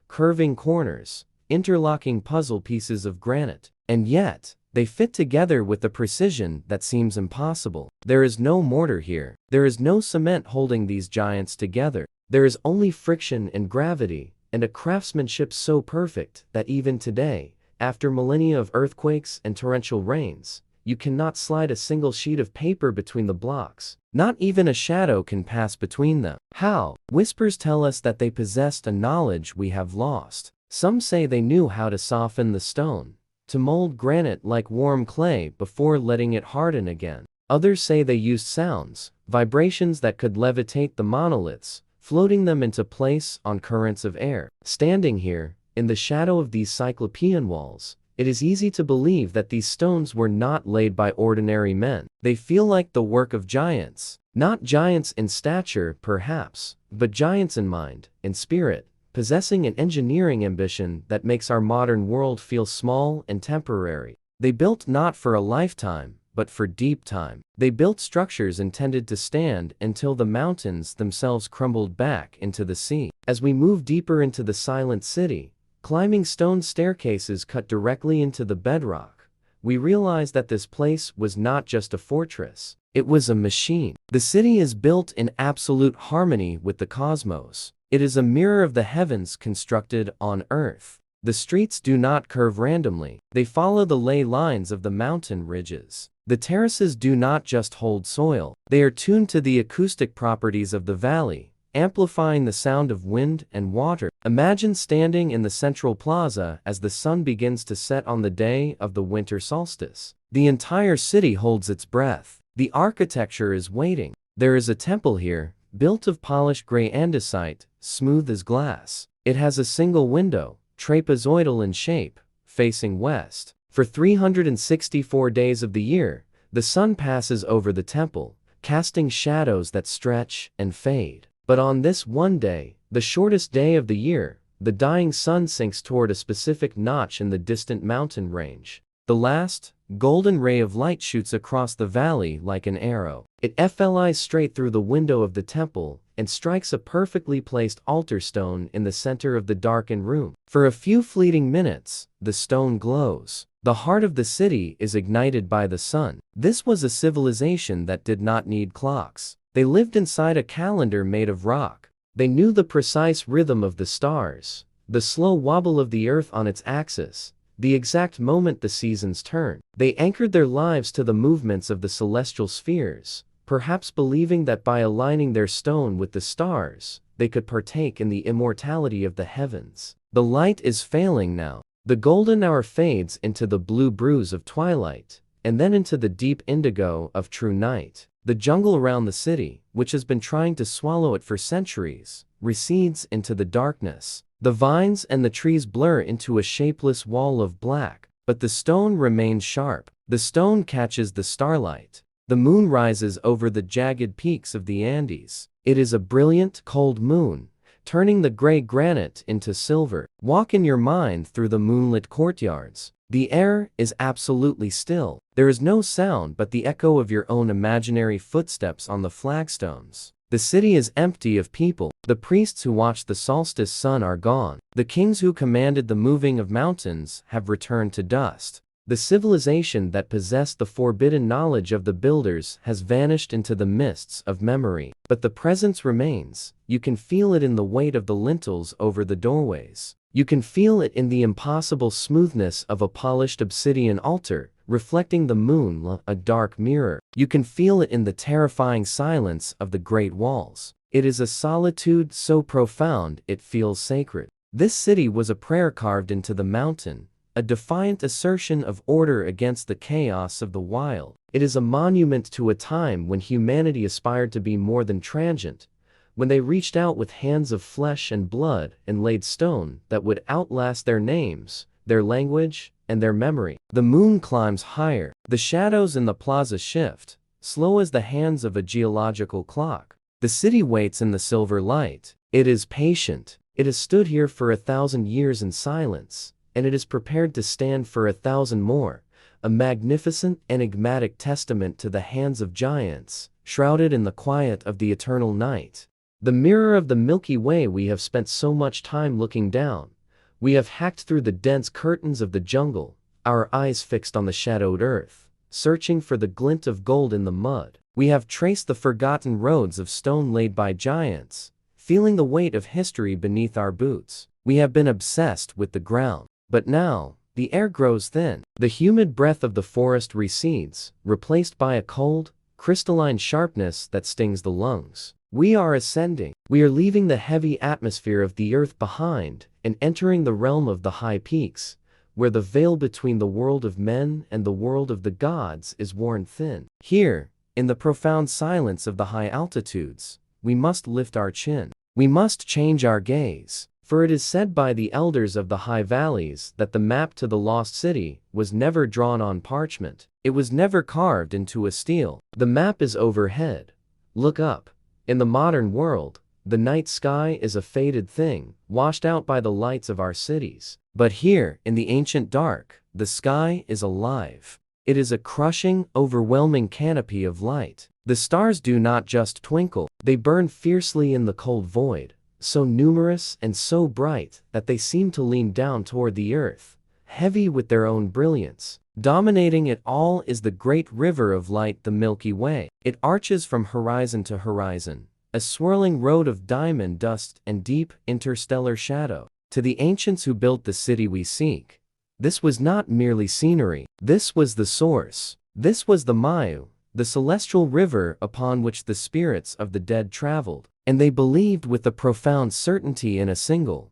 curving corners, interlocking puzzle pieces of granite. And yet, they fit together with a precision that seems impossible. There is no mortar here. There is no cement holding these giants together. There is only friction and gravity, and a craftsmanship so perfect that even today, after millennia of earthquakes and torrential rains, you cannot slide a single sheet of paper between the blocks. Not even a shadow can pass between them. How? Whispers tell us that they possessed a knowledge we have lost. Some say they knew how to soften the stone, to mold granite like warm clay before letting it harden again. Others say they used sounds, vibrations that could levitate the monoliths, floating them into place on currents of air. Standing here, in the shadow of these cyclopean walls, it is easy to believe that these stones were not laid by ordinary men. They feel like the work of giants. Not giants in stature, perhaps, but giants in mind, in spirit, possessing an engineering ambition that makes our modern world feel small and temporary. They built not for a lifetime, but for deep time. They built structures intended to stand until the mountains themselves crumbled back into the sea. As we move deeper into the silent city, climbing stone staircases cut directly into the bedrock, we realize that this place was not just a fortress. It was a machine. The city is built in absolute harmony with the cosmos. It is a mirror of the heavens constructed on earth. The streets do not curve randomly. They follow the ley lines of the mountain ridges. The terraces do not just hold soil. They are tuned to the acoustic properties of the valley, amplifying the sound of wind and water. Imagine standing in the central plaza as the sun begins to set on the day of the winter solstice. The entire city holds its breath. The architecture is waiting. There is a temple here, built of polished gray andesite, smooth as glass. It has a single window, trapezoidal in shape, facing west. For 364 days of the year, the sun passes over the temple, casting shadows that stretch and fade. But on this one day, the shortest day of the year, the dying sun sinks toward a specific notch in the distant mountain range. The last, golden ray of light shoots across the valley like an arrow. It flies straight through the window of the temple and strikes a perfectly placed altar stone in the center of the darkened room. For a few fleeting minutes, the stone glows. The heart of the city is ignited by the sun. This was a civilization that did not need clocks. They lived inside a calendar made of rock. They knew the precise rhythm of the stars, the slow wobble of the earth on its axis, the exact moment the seasons turn. They anchored their lives to the movements of the celestial spheres, perhaps believing that by aligning their stone with the stars, they could partake in the immortality of the heavens. The light is failing now. The golden hour fades into the blue bruise of twilight, and then into the deep indigo of true night. The jungle around the city, which has been trying to swallow it for centuries, recedes into the darkness. The vines and the trees blur into a shapeless wall of black, but the stone remains sharp. The stone catches the starlight. The moon rises over the jagged peaks of the Andes. It is a brilliant, cold moon, turning the gray granite into silver. Walk in your mind through the moonlit courtyards. The air is absolutely still. There is no sound but the echo of your own imaginary footsteps on the flagstones. The city is empty of people. The priests who watched the solstice sun are gone. The kings who commanded the moving of mountains have returned to dust. The civilization that possessed the forbidden knowledge of the builders has vanished into the mists of memory. But the presence remains. You can feel it in the weight of the lintels over the doorways. You can feel it in the impossible smoothness of a polished obsidian altar, reflecting the moon like a dark mirror. You can feel it in the terrifying silence of the great walls. It is a solitude so profound it feels sacred. This city was a prayer carved into the mountain, a defiant assertion of order against the chaos of the wild. It is a monument to a time when humanity aspired to be more than transient, when they reached out with hands of flesh and blood and laid stone that would outlast their names, their language, and their memory. The moon climbs higher. The shadows in the plaza shift, slow as the hands of a geological clock. The city waits in the silver light. It is patient. It has stood here for 1,000 years in silence, and it is prepared to stand for 1,000 more, a magnificent, enigmatic testament to the hands of giants, shrouded in the quiet of the eternal night. The mirror of the Milky Way. We have spent so much time looking down. We have hacked through the dense curtains of the jungle, our eyes fixed on the shadowed earth, searching for the glint of gold in the mud. We have traced the forgotten roads of stone laid by giants, feeling the weight of history beneath our boots. We have been obsessed with the ground. But now, the air grows thin. The humid breath of the forest recedes, replaced by a cold, crystalline sharpness that stings the lungs. We are ascending. We are leaving the heavy atmosphere of the earth behind and entering the realm of the high peaks, where the veil between the world of men and the world of the gods is worn thin. Here, in the profound silence of the high altitudes, we must lift our chin. We must change our gaze. For it is said by the elders of the high valleys that the map to the lost city was never drawn on parchment. It was never carved into a stele. The map is overhead. Look up. In the modern world, the night sky is a faded thing, washed out by the lights of our cities. But here, in the ancient dark, the sky is alive. It is a crushing, overwhelming canopy of light. The stars do not just twinkle, they burn fiercely in the cold void, so numerous and so bright that they seem to lean down toward the earth, heavy with their own brilliance. Dominating it all is the great river of light, the Milky Way. It arches from horizon to horizon, a swirling road of diamond dust and deep, interstellar shadow. To the ancients who built the city we seek, this was not merely scenery. This was the source. This was the Mayu, the celestial river upon which the spirits of the dead traveled. And they believed with a profound certainty in a single,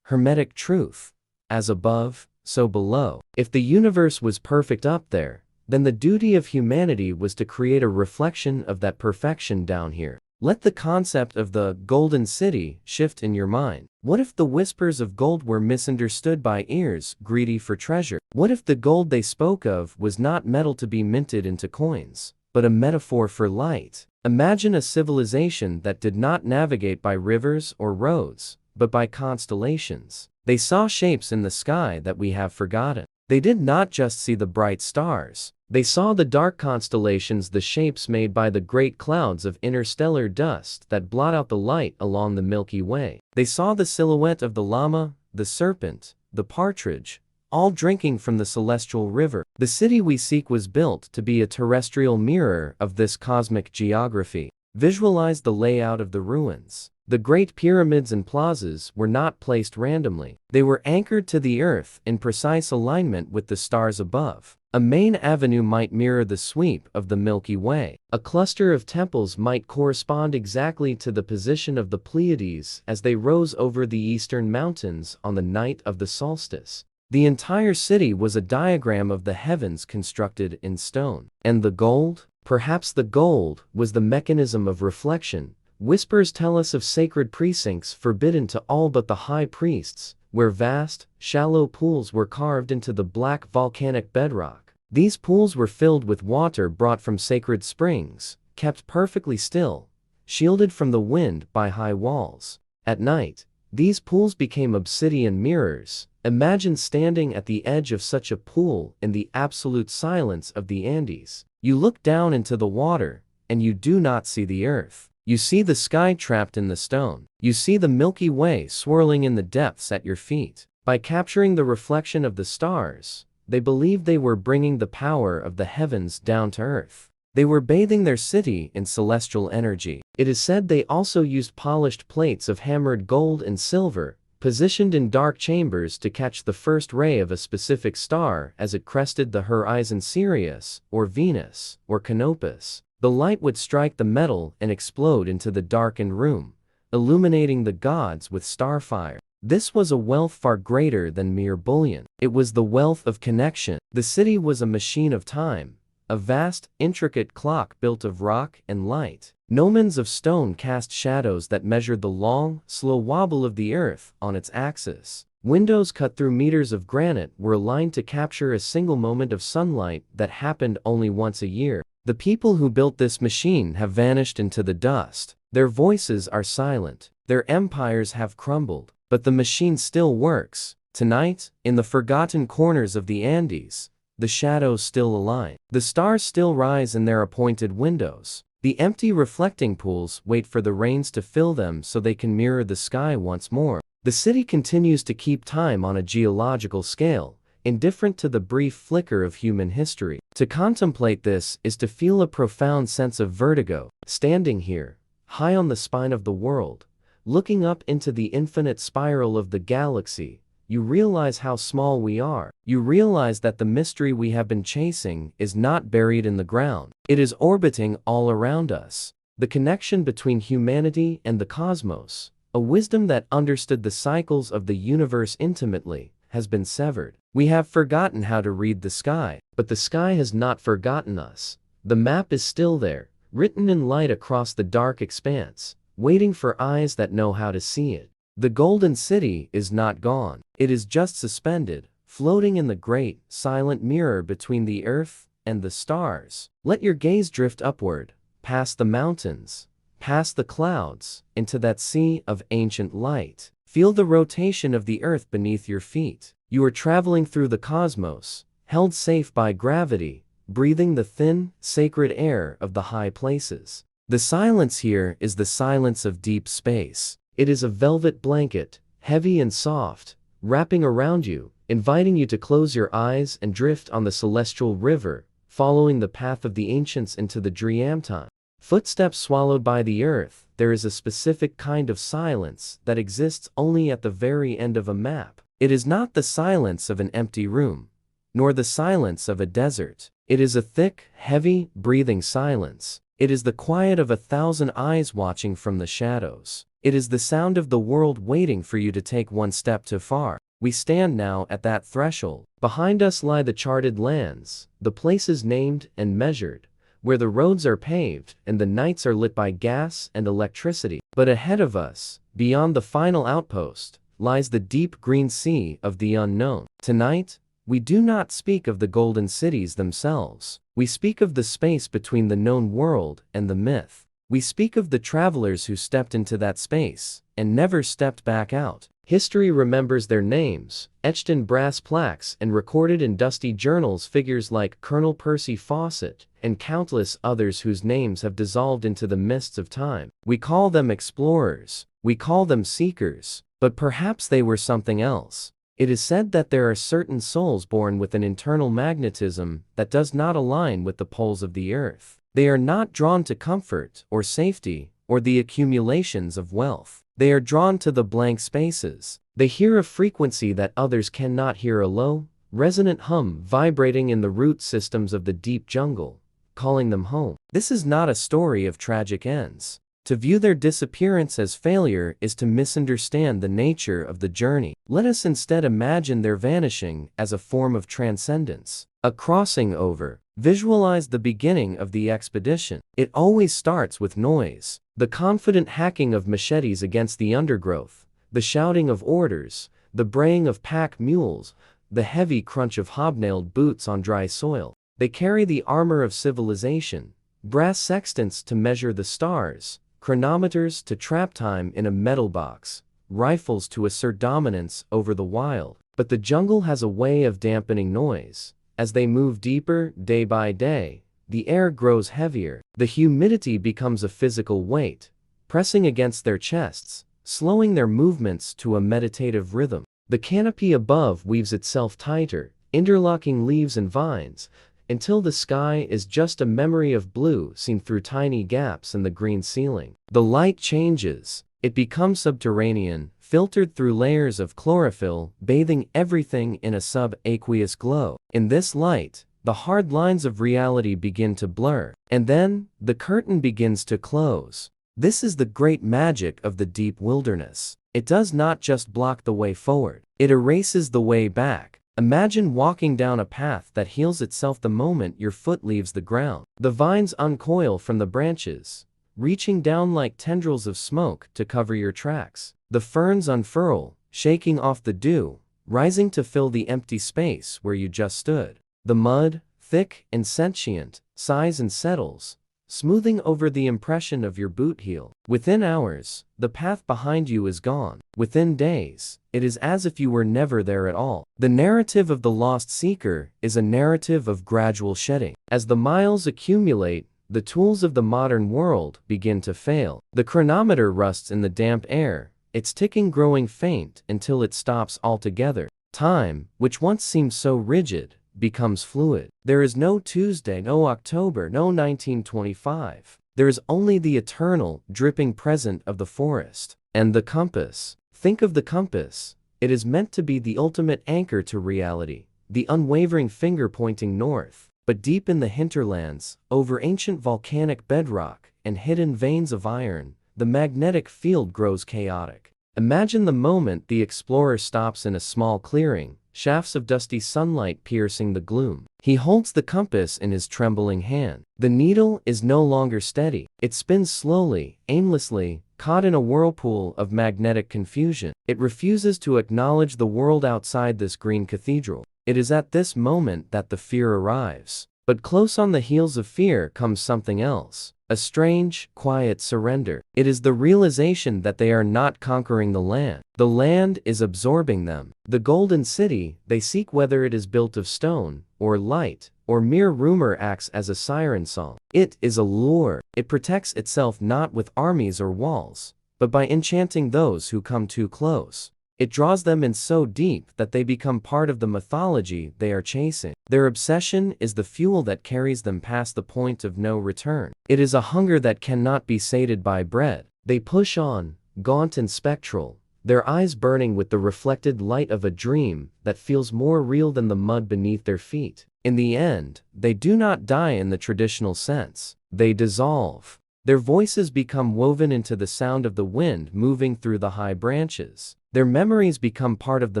hermetic truth: as above, so below. If the universe was perfect up there, then the duty of humanity was to create a reflection of that perfection down here. Let the concept of the golden city shift in your mind. What if the whispers of gold were misunderstood by ears greedy for treasure? What if the gold they spoke of was not metal to be minted into coins, but a metaphor for light? Imagine a civilization that did not navigate by rivers or roads, but by constellations. They saw shapes in the sky that we have forgotten. They did not just see the bright stars. They saw the dark constellations, the shapes made by the great clouds of interstellar dust that blot out the light along the Milky Way. They saw the silhouette of the llama, the serpent, the partridge, all drinking from the celestial river. The city we seek was built to be a terrestrial mirror of this cosmic geography. Visualize the layout of the ruins. The great pyramids and plazas were not placed randomly. They were anchored to the earth in precise alignment with the stars above. A main avenue might mirror the sweep of the Milky Way. A cluster of temples might correspond exactly to the position of the Pleiades as they rose over the eastern mountains on the night of the solstice. The entire city was a diagram of the heavens constructed in stone. And the gold? Perhaps the gold was the mechanism of reflection. Whispers tell us of sacred precincts forbidden to all but the high priests, where vast, shallow pools were carved into the black volcanic bedrock. These pools were filled with water brought from sacred springs, kept perfectly still, shielded from the wind by high walls. At night, these pools became obsidian mirrors. Imagine standing at the edge of such a pool in the absolute silence of the Andes. You look down into the water, and you do not see the earth. You see the sky trapped in the stone. You see the Milky Way swirling in the depths at your feet. By capturing the reflection of the stars, they believed they were bringing the power of the heavens down to earth. They were bathing their city in celestial energy. It is said they also used polished plates of hammered gold and silver, positioned in dark chambers to catch the first ray of a specific star as it crested the horizon. Sirius, or Venus, or Canopus. The light would strike the metal and explode into the darkened room, illuminating the gods with starfire. This was a wealth far greater than mere bullion. It was the wealth of connection. The city was a machine of time, a vast, intricate clock built of rock and light. Gnomons of stone cast shadows that measured the long, slow wobble of the earth on its axis. Windows cut through meters of granite were aligned to capture a single moment of sunlight that happened only once a year. The people who built this machine have vanished into the dust. Their voices are silent, their empires have crumbled, but the machine still works. Tonight, in the forgotten corners of the Andes, the shadows still align. The stars still rise in their appointed windows. The empty reflecting pools wait for the rains to fill them so they can mirror the sky once more. The city continues to keep time on a geological scale, indifferent to the brief flicker of human history. To contemplate this is to feel a profound sense of vertigo. Standing here, high on the spine of the world, looking up into the infinite spiral of the galaxy, you realize how small we are. You realize that the mystery we have been chasing is not buried in the ground. It is orbiting all around us. The connection between humanity and the cosmos, a wisdom that understood the cycles of the universe intimately, has been severed. We have forgotten how to read the sky, but the sky has not forgotten us. The map is still there, written in light across the dark expanse, waiting for eyes that know how to see it. The Golden City is not gone. It is just suspended, floating in the great, silent mirror between the earth and the stars. Let your gaze drift upward, past the mountains, past the clouds, into that sea of ancient light. Feel the rotation of the earth beneath your feet. You are traveling through the cosmos, held safe by gravity, breathing the thin, sacred air of the high places. The silence here is the silence of deep space. It is a velvet blanket, heavy and soft, wrapping around you, inviting you to close your eyes and drift on the celestial river, following the path of the ancients into the dream time. Footsteps swallowed by the earth. There is a specific kind of silence that exists only at the very end of a map. It is not the silence of an empty room, nor the silence of a desert. It is a thick, heavy, breathing silence. It is the quiet of 1,000 eyes watching from the shadows. It is the sound of the world waiting for you to take one step too far. We stand now at that threshold. Behind us lie the charted lands, the places named and measured, where the roads are paved and the nights are lit by gas and electricity. But ahead of us, beyond the final outpost, lies the deep green sea of the unknown. Tonight, we do not speak of the golden cities themselves. We speak of the space between the known world and the myth. We speak of the travelers who stepped into that space and never stepped back out. History remembers their names, etched in brass plaques and recorded in dusty journals, figures like Colonel Percy Fawcett and countless others whose names have dissolved into the mists of time. We call them explorers, we call them seekers, but perhaps they were something else. It is said that there are certain souls born with an internal magnetism that does not align with the poles of the earth. They are not drawn to comfort or safety or the accumulations of wealth. They are drawn to the blank spaces. They hear a frequency that others cannot hear, a low, resonant hum vibrating in the root systems of the deep jungle, calling them home. This is not a story of tragic ends. To view their disappearance as failure is to misunderstand the nature of the journey. Let us instead imagine their vanishing as a form of transcendence, a crossing over. Visualize the beginning of the expedition. It always starts with noise. The confident hacking of machetes against the undergrowth, the shouting of orders, the braying of pack mules, the heavy crunch of hobnailed boots on dry soil. They carry the armor of civilization, brass sextants to measure the stars, chronometers to trap time in a metal box, rifles to assert dominance over the wild. But the jungle has a way of dampening noise. As they move deeper, day by day, the air grows heavier. The humidity becomes a physical weight, pressing against their chests, slowing their movements to a meditative rhythm. The canopy above weaves itself tighter, interlocking leaves and vines, until the sky is just a memory of blue seen through tiny gaps in the green ceiling. The light changes. It becomes subterranean, filtered through layers of chlorophyll, bathing everything in a subaqueous glow. In this light, the hard lines of reality begin to blur, and then, the curtain begins to close. This is the great magic of the deep wilderness. It does not just block the way forward, it erases the way back. Imagine walking down a path that heals itself the moment your foot leaves the ground. The vines uncoil from the branches, reaching down like tendrils of smoke to cover your tracks. The ferns unfurl, shaking off the dew, rising to fill the empty space where you just stood. The mud, thick and sentient, sighs and settles, smoothing over the impression of your boot heel. Within hours, the path behind you is gone. Within days, it is as if you were never there at all. The narrative of the lost seeker is a narrative of gradual shedding. As the miles accumulate, the tools of the modern world begin to fail. The chronometer rusts in the damp air, its ticking growing faint until it stops altogether. Time, which once seemed so rigid, becomes fluid. There is no Tuesday, no October, no 1925. There is only the eternal, dripping present of the forest. And the compass. Think of the compass. It is meant to be the ultimate anchor to reality, the unwavering finger pointing north. But deep in the hinterlands, over ancient volcanic bedrock and hidden veins of iron, the magnetic field grows chaotic. Imagine the moment the explorer stops in a small clearing, shafts of dusty sunlight piercing the gloom. He holds the compass in his trembling hand. The needle is no longer steady. It spins slowly, aimlessly, caught in a whirlpool of magnetic confusion. It refuses to acknowledge the world outside this green cathedral. It is at this moment that the fear arrives. But close on the heels of fear comes something else. A strange, quiet surrender. It is the realization that they are not conquering the land. The land is absorbing them. The golden city, they seek, whether it is built of stone, or light, or mere rumor, acts as a siren song. It is a lure. It protects itself not with armies or walls, but by enchanting those who come too close. It draws them in so deep that they become part of the mythology they are chasing. Their obsession is the fuel that carries them past the point of no return. It is a hunger that cannot be sated by bread. They push on, gaunt and spectral, their eyes burning with the reflected light of a dream that feels more real than the mud beneath their feet. In the end, they do not die in the traditional sense. They dissolve. Their voices become woven into the sound of the wind moving through the high branches. Their memories become part of the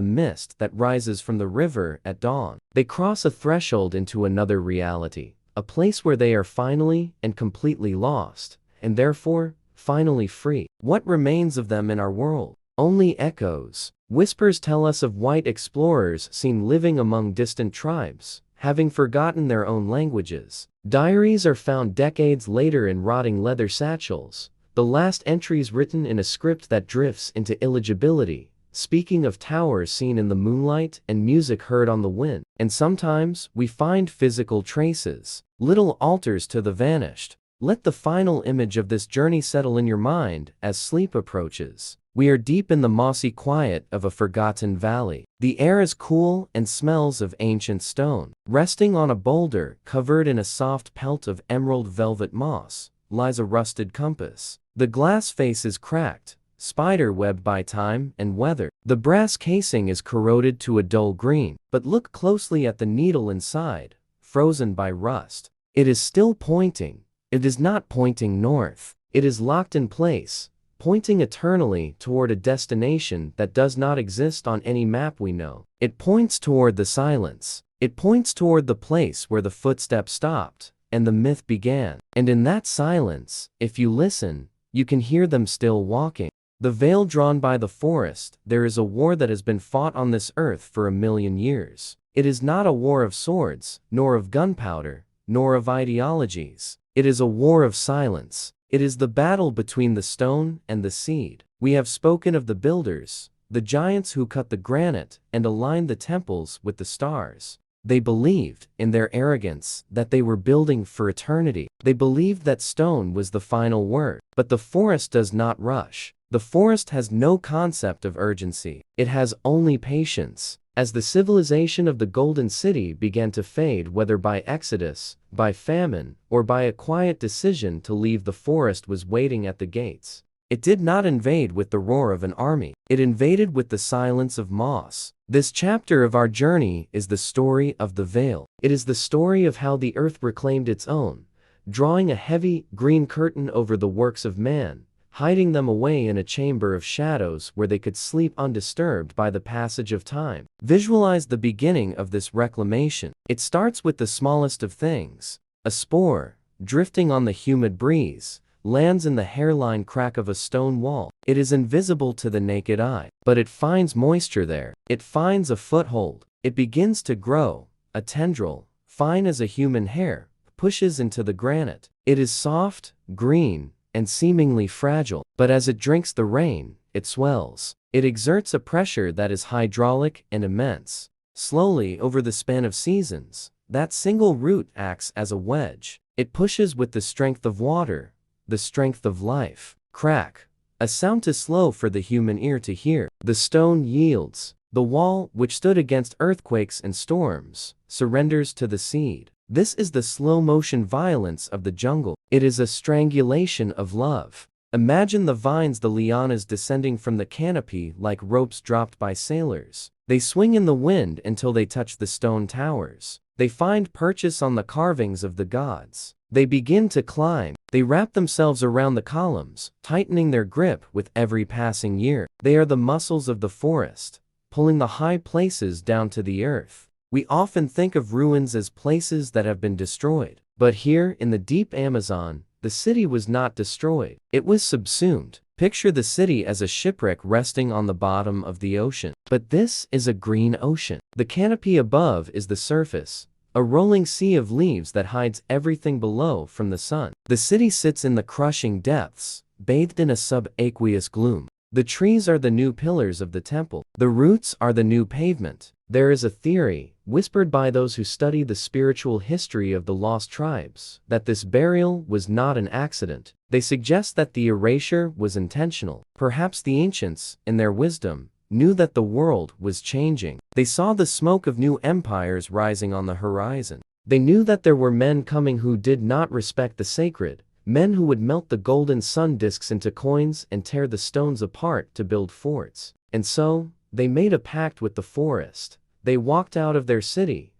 mist that rises from the river at dawn. They cross a threshold into another reality, a place where they are finally and completely lost, and therefore, finally free. What remains of them in our world? Only echoes. Whispers tell us of white explorers seen living among distant tribes, having forgotten their own languages. Diaries are found decades later in rotting leather satchels, the last entries written in a script that drifts into illegibility, speaking of towers seen in the moonlight and music heard on the wind. And sometimes we find physical traces, little altars to the vanished. Let the final image of this journey settle in your mind as sleep approaches. We are deep in the mossy quiet of a forgotten valley. The air is cool and smells of ancient stone. Resting on a boulder covered in a soft pelt of emerald velvet moss lies a rusted compass. The glass face is cracked, spider-webbed by time and weather. The brass casing is corroded to a dull green. But look closely at the needle inside, frozen by rust. It is still pointing. It is not pointing north. It is locked in place, pointing eternally toward a destination that does not exist on any map we know. It points toward the silence. It points toward the place where the footsteps stopped and the myth began. And in that silence, if you listen, you can hear them still walking. The veil drawn by the forest. There is a war that has been fought on this earth for 1,000,000 years. It is not a war of swords, nor of gunpowder, nor of ideologies. It is a war of silence. It is the battle between the stone and the seed. We have spoken of the builders, the giants who cut the granite and aligned the temples with the stars. They believed, in their arrogance, that they were building for eternity. They believed that stone was the final word. But the forest does not rush. The forest has no concept of urgency. It has only patience. As the civilization of the Golden City began to fade, whether by exodus, by famine, or by a quiet decision to leave, the forest was waiting at the gates. It did not invade with the roar of an army. It invaded with the silence of moss. This chapter of our journey is the story of the veil. It is the story of how the earth reclaimed its own, drawing a heavy, green curtain over the works of man, hiding them away in a chamber of shadows where they could sleep undisturbed by the passage of time. Visualize the beginning of this reclamation. It starts with the smallest of things. A spore, drifting on the humid breeze, lands in the hairline crack of a stone wall. It is invisible to the naked eye, but it finds moisture there. It finds a foothold. It begins to grow. A tendril, fine as a human hair, pushes into the granite. It is soft, green, and seemingly fragile, but as it drinks the rain, it swells. It exerts a pressure that is hydraulic and immense. Slowly, over the span of seasons, that single root acts as a wedge. It pushes with the strength of water, the strength of life. Crack. A sound too slow for the human ear to hear. The stone yields. The wall, which stood against earthquakes and storms, surrenders to the seed. This is the slow-motion violence of the jungle. It is a strangulation of love. Imagine the vines, the lianas descending from the canopy like ropes dropped by sailors. They swing in the wind until they touch the stone towers. They find purchase on the carvings of the gods. They begin to climb. They wrap themselves around the columns, tightening their grip with every passing year. They are the muscles of the forest, pulling the high places down to the earth. We often think of ruins as places that have been destroyed. But here, in the deep Amazon, the city was not destroyed. It was subsumed. Picture the city as a shipwreck resting on the bottom of the ocean. But this is a green ocean. The canopy above is the surface, a rolling sea of leaves that hides everything below from the sun. The city sits in the crushing depths, bathed in a subaqueous gloom. The trees are the new pillars of the temple. The roots are the new pavement. There is a theory, whispered by those who study the spiritual history of the lost tribes, that this burial was not an accident. They suggest that the erasure was intentional. Perhaps the ancients, in their wisdom, knew that the world was changing. They saw the smoke of new empires rising on the horizon. They knew that there were men coming who did not respect the sacred, men who would melt the golden sun discs into coins and tear the stones apart to build forts. And so, they made a pact with the forest. They walked out of their city,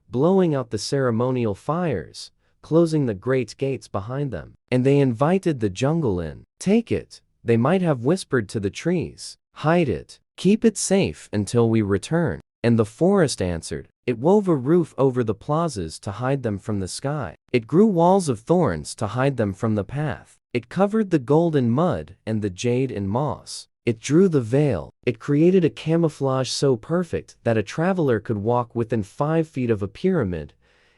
blowing out the ceremonial fires, closing the great gates behind them. And they invited the jungle in. Take it, they might have whispered to the trees. Hide it. Keep it safe until we return. And the forest answered. It wove a roof over the plazas to hide them from the sky. It grew walls of thorns to hide them from the path. It covered the gold in mud and the jade in moss. It drew the veil. It created a camouflage so perfect that a traveler could walk within 5 feet of a pyramid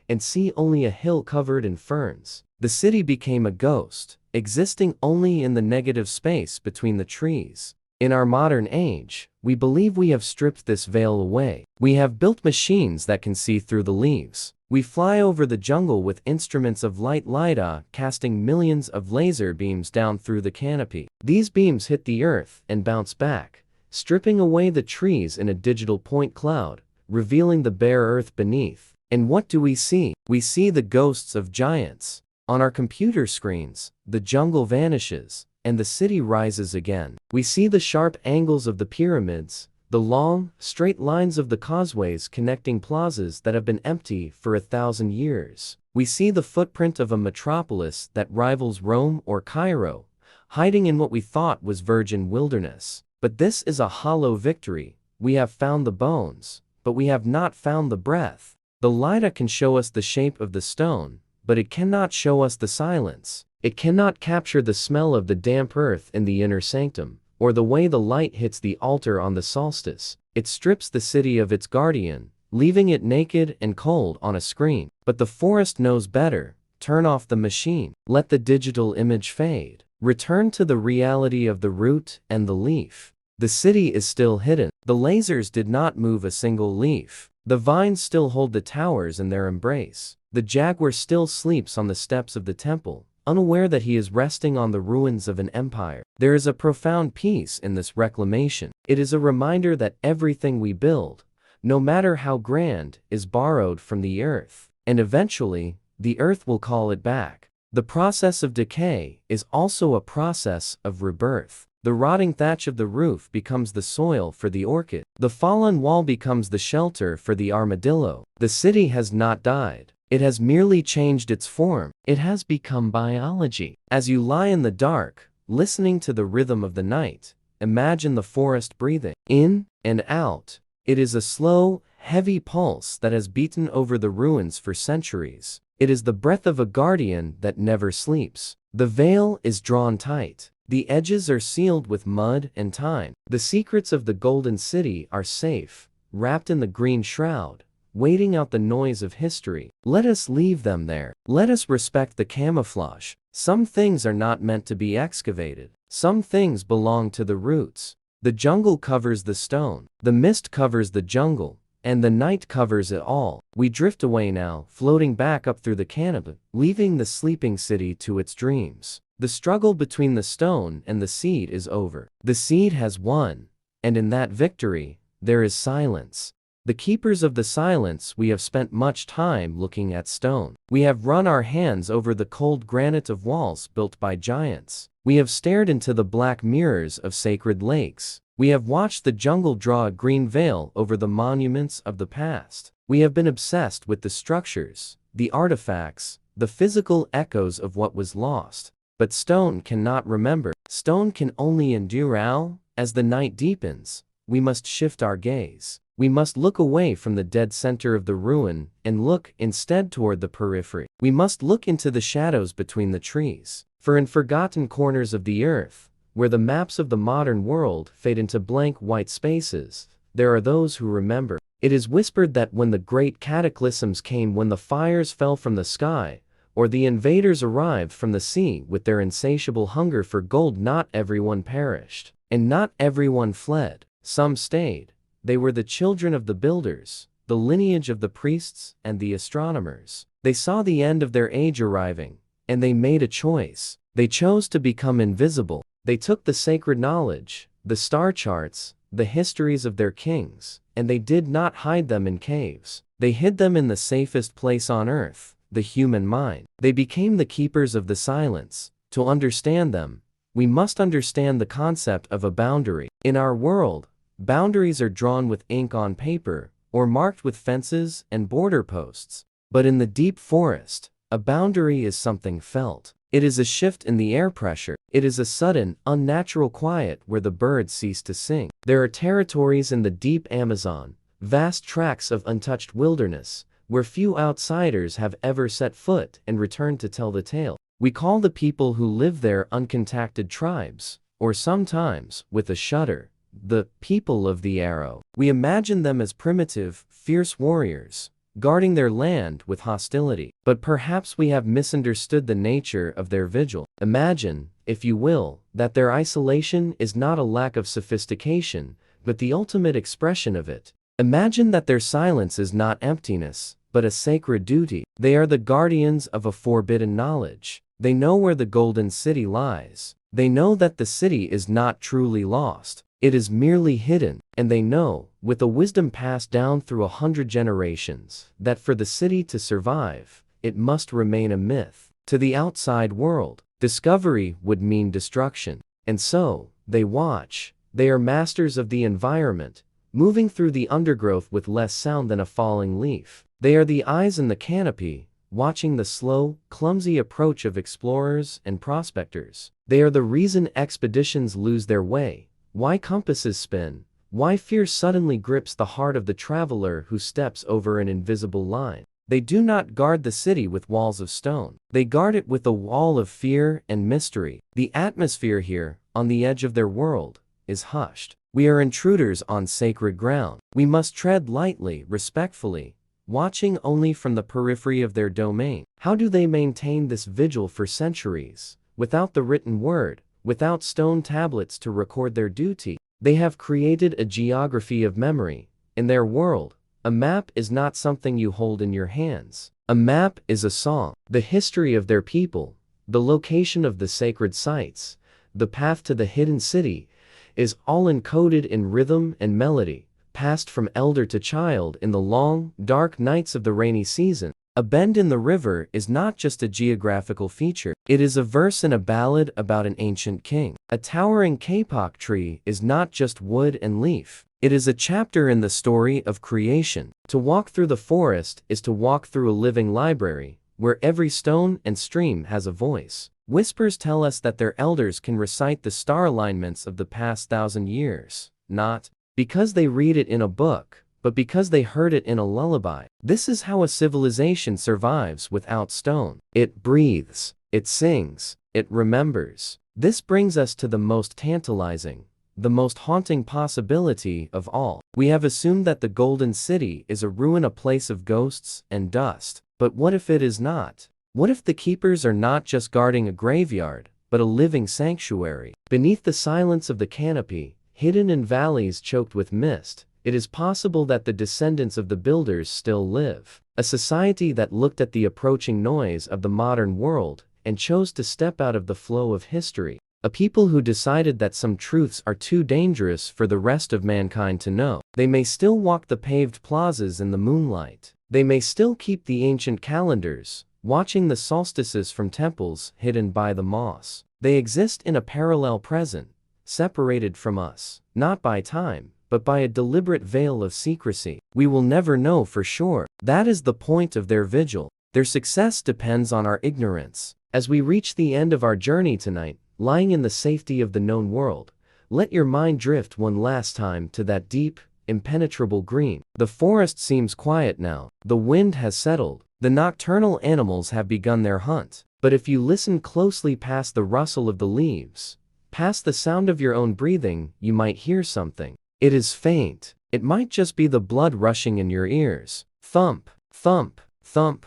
and see only a hill covered in ferns. The city became a ghost, existing only in the negative space between the trees. In our modern age, we believe we have stripped this veil away. We have built machines that can see through the leaves. We fly over the jungle with instruments of light LiDAR, casting millions of laser beams down through the canopy. These beams hit the earth and bounce back, stripping away the trees in a digital point cloud, revealing the bare earth beneath. And what do we see? We see the ghosts of giants. On our computer screens, the jungle vanishes, and the city rises again. We see the sharp angles of the pyramids, the long, straight lines of the causeways connecting plazas that have been empty for 1,000 years. We see the footprint of a metropolis that rivals Rome or Cairo, hiding in what we thought was virgin wilderness. But this is a hollow victory. We have found the bones, but we have not found the breath. The LiDAR can show us the shape of the stone, but it cannot show us the silence. It cannot capture the smell of the damp earth in the inner sanctum, or the way the light hits the altar on the solstice. It strips the city of its guardian, leaving it naked and cold on a screen. But the forest knows better. Turn off the machine. Let the digital image fade. Return to the reality of the root and the leaf. The city is still hidden. The lasers did not move a single leaf. The vines still hold the towers in their embrace. The jaguar still sleeps on the steps of the temple, unaware that he is resting on the ruins of an empire. There is a profound peace in this reclamation. It is a reminder that everything we build, no matter how grand, is borrowed from the earth. And eventually, the earth will call it back. The process of decay is also a process of rebirth. The rotting thatch of the roof becomes the soil for the orchid. The fallen wall becomes the shelter for the armadillo. The city has not died. It has merely changed its form. It has become biology. As you lie in the dark, listening to the rhythm of the night, imagine the forest breathing in and out. It is a slow, heavy pulse that has beaten over the ruins for centuries. It is the breath of a guardian that never sleeps. The veil is drawn tight. The edges are sealed with mud and time. The secrets of the Golden City are safe, wrapped in the green shroud, waiting out the noise of history. Let us leave them there. Let us respect the camouflage. Some things are not meant to be excavated. Some things belong to the roots. The jungle covers the stone. The mist covers the jungle. And the night covers it all. We drift away now, floating back up through the canopy, leaving the sleeping city to its dreams. The struggle between the stone and the seed is over. The seed has won, and in that victory, there is silence. The keepers of the silence, we have spent much time looking at stone. We have run our hands over the cold granite of walls built by giants. We have stared into the black mirrors of sacred lakes. We have watched the jungle draw a green veil over the monuments of the past. We have been obsessed with the structures, the artifacts, the physical echoes of what was lost. But stone cannot remember. Stone can only endure. As the night deepens, we must shift our gaze. We must look away from the dead center of the ruin and look instead toward the periphery. We must look into the shadows between the trees. For in forgotten corners of the earth, where the maps of the modern world fade into blank white spaces, there are those who remember. It is whispered that when the great cataclysms came, when the fires fell from the sky, or the invaders arrived from the sea with their insatiable hunger for gold, not everyone perished, and not everyone fled. Some stayed. They were the children of the builders, the lineage of the priests and the astronomers. They saw the end of their age arriving, and they made a choice. They chose to become invisible. They took the sacred knowledge, the star charts, the histories of their kings, and they did not hide them in caves. They hid them in the safest place on earth, the human mind. They became the keepers of the silence. To understand them, we must understand the concept of a boundary. In our world, boundaries are drawn with ink on paper, or marked with fences and border posts. But in the deep forest, a boundary is something felt. It is a shift in the air pressure. It is a sudden, unnatural quiet where the birds cease to sing. There are territories in the deep Amazon, vast tracts of untouched wilderness, where few outsiders have ever set foot and returned to tell the tale. We call the people who live there uncontacted tribes, or sometimes, with a shudder, the people of the arrow. We imagine them as primitive, fierce warriors, guarding their land with hostility. But perhaps we have misunderstood the nature of their vigil. Imagine, if you will, that their isolation is not a lack of sophistication, but the ultimate expression of it. Imagine that their silence is not emptiness, but a sacred duty. They are the guardians of a forbidden knowledge. They know where the golden city lies. They know that the city is not truly lost. It is merely hidden, and they know, with a wisdom passed down through 100 generations, that for the city to survive, it must remain a myth. To the outside world, discovery would mean destruction. And so, they watch. They are masters of the environment, moving through the undergrowth with less sound than a falling leaf. They are the eyes in the canopy, watching the slow, clumsy approach of explorers and prospectors. They are the reason expeditions lose their way, why compasses spin, why fear suddenly grips the heart of the traveler who steps over an invisible line. They do not guard the city with walls of stone. They guard it with a wall of fear and mystery. The atmosphere here, on the edge of their world, is hushed. We are intruders on sacred ground. We must tread lightly, respectfully, watching only from the periphery of their domain. How do they maintain this vigil for centuries, without the written word, without stone tablets to record their duty? They have created a geography of memory. In their world, a map is not something you hold in your hands. A map is a song. The history of their people, the location of the sacred sites, the path to the hidden city, is all encoded in rhythm and melody, passed from elder to child in the long, dark nights of the rainy season. A bend in the river is not just a geographical feature. It is a verse in a ballad about an ancient king. A towering kapok tree is not just wood and leaf. It is a chapter in the story of creation. To walk through the forest is to walk through a living library, where every stone and stream has a voice. Whispers tell us that their elders can recite the star alignments of the past 1,000 years, not because they read it in a book, but because they heard it in a lullaby. This is how a civilization survives without stone. It breathes, it sings, it remembers. This brings us to the most tantalizing, the most haunting possibility of all. We have assumed that the Golden City is a ruin, a place of ghosts and dust. But what if it is not? What if the keepers are not just guarding a graveyard, but a living sanctuary? Beneath the silence of the canopy, hidden in valleys choked with mist, it is possible that the descendants of the builders still live. A society that looked at the approaching noise of the modern world and chose to step out of the flow of history. A people who decided that some truths are too dangerous for the rest of mankind to know. They may still walk the paved plazas in the moonlight. They may still keep the ancient calendars, watching the solstices from temples hidden by the moss. They exist in a parallel present, separated from us, not by time, but by a deliberate veil of secrecy. We will never know for sure. That is the point of their vigil. Their success depends on our ignorance. As we reach the end of our journey tonight, lying in the safety of the known world, let your mind drift one last time to that deep, impenetrable green. The forest seems quiet now. The wind has settled. The nocturnal animals have begun their hunt. But if you listen closely past the rustle of the leaves, past the sound of your own breathing, you might hear something. It is faint. It might just be the blood rushing in your ears. Thump, thump, thump.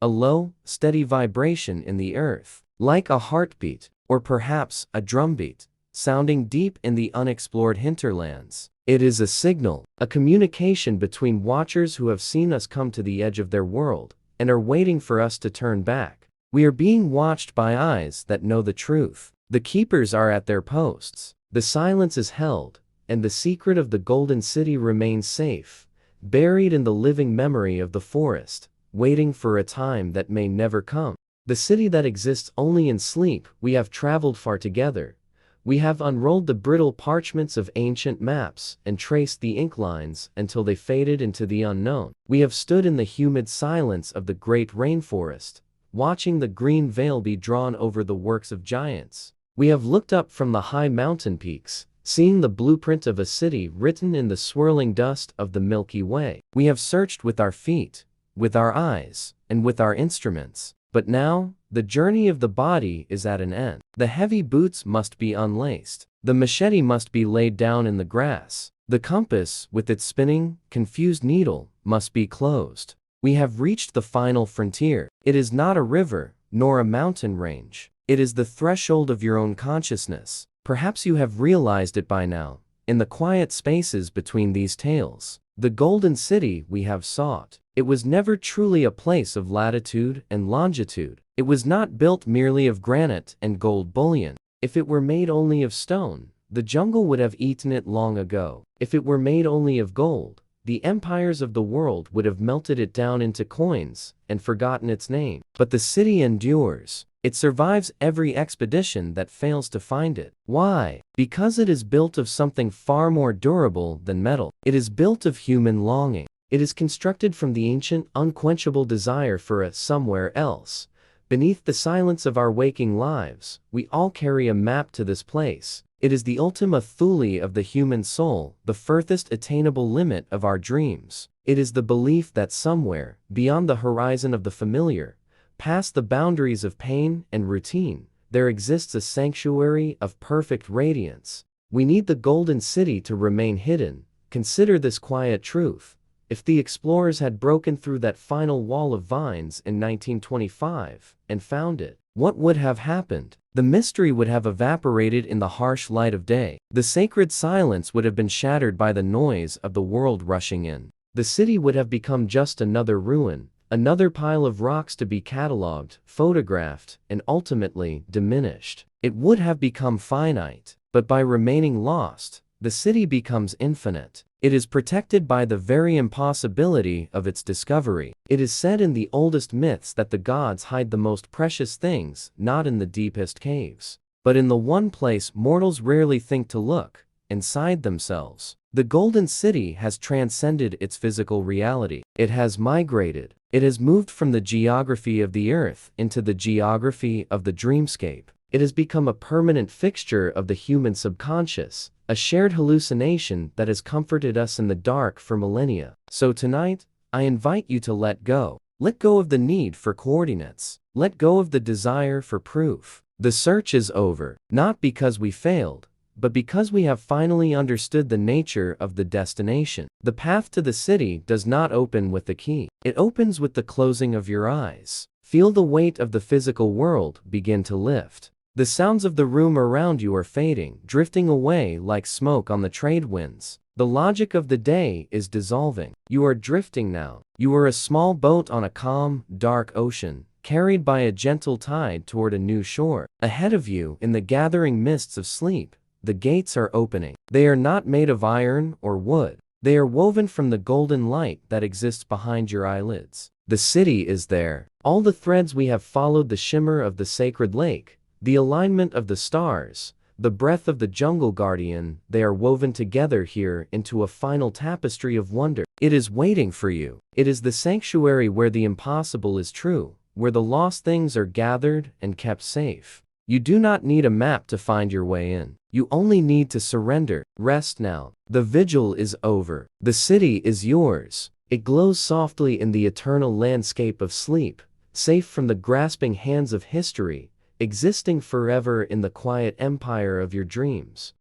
A low, steady vibration in the earth, like a heartbeat, or perhaps a drumbeat, sounding deep in the unexplored hinterlands. It is a signal, a communication between watchers who have seen us come to the edge of their world and are waiting for us to turn back. We are being watched by eyes that know the truth. The keepers are at their posts. The silence is held, and the secret of the Golden City remains safe, buried in the living memory of the forest, waiting for a time that may never come. The city that exists only in sleep. We have traveled far together. We have unrolled the brittle parchments of ancient maps and traced the ink lines until they faded into the unknown. We have stood in the humid silence of the great rainforest, watching the green veil be drawn over the works of giants. We have looked up from the high mountain peaks, seeing the blueprint of a city written in the swirling dust of the Milky Way. We have searched with our feet, with our eyes, and with our instruments. But now, the journey of the body is at an end. The heavy boots must be unlaced. The machete must be laid down in the grass. The compass, with its spinning, confused needle, must be closed. We have reached the final frontier. It is not a river, nor a mountain range. It is the threshold of your own consciousness. Perhaps you have realized it by now, in the quiet spaces between these tales. The Golden City we have sought. It was never truly a place of latitude and longitude. It was not built merely of granite and gold bullion. If it were made only of stone, the jungle would have eaten it long ago. If it were made only of gold, the empires of the world would have melted it down into coins and forgotten its name. But the city endures. It survives every expedition that fails to find it. Why? Because it is built of something far more durable than metal. It is built of human longing. It is constructed from the ancient, unquenchable desire for a somewhere else. Beneath the silence of our waking lives, we all carry a map to this place. It is the Ultima Thule of the human soul, the furthest attainable limit of our dreams. It is the belief that somewhere, beyond the horizon of the familiar, past the boundaries of pain and routine, there exists a sanctuary of perfect radiance. We need the Golden City to remain hidden. Consider this quiet truth. If the explorers had broken through that final wall of vines in 1925 and found it, what would have happened? The mystery would have evaporated in the harsh light of day. The sacred silence would have been shattered by the noise of the world rushing in. The city would have become just another ruin, another pile of rocks to be catalogued, photographed, and ultimately diminished. It would have become finite, but by remaining lost, the city becomes infinite. It is protected by the very impossibility of its discovery. It is said in the oldest myths that the gods hide the most precious things not in the deepest caves, but in the one place mortals rarely think to look, inside themselves. The Golden City has transcended its physical reality. It has migrated. It has moved from the geography of the earth into the geography of the dreamscape. It has become a permanent fixture of the human subconscious, a shared hallucination that has comforted us in the dark for millennia. So tonight, I invite you to let go. Let go of the need for coordinates. Let go of the desire for proof. The search is over, not because we failed, but because we have finally understood the nature of the destination. The path to the city does not open with the key. It opens with the closing of your eyes. Feel the weight of the physical world begin to lift. The sounds of the room around you are fading, drifting away like smoke on the trade winds. The logic of the day is dissolving. You are drifting now. You are a small boat on a calm, dark ocean, carried by a gentle tide toward a new shore. Ahead of you, in the gathering mists of sleep, the gates are opening. They are not made of iron or wood. They are woven from the golden light that exists behind your eyelids. The city is there. All the threads we have followed, the shimmer of the sacred lake, the alignment of the stars, the breath of the jungle guardian, they are woven together here into a final tapestry of wonder. It is waiting for you. It is the sanctuary where the impossible is true, where the lost things are gathered and kept safe. You do not need a map to find your way in. You only need to surrender. Rest now. The vigil is over. The city is yours. It glows softly in the eternal landscape of sleep, safe from the grasping hands of history, existing forever in the quiet empire of your dreams.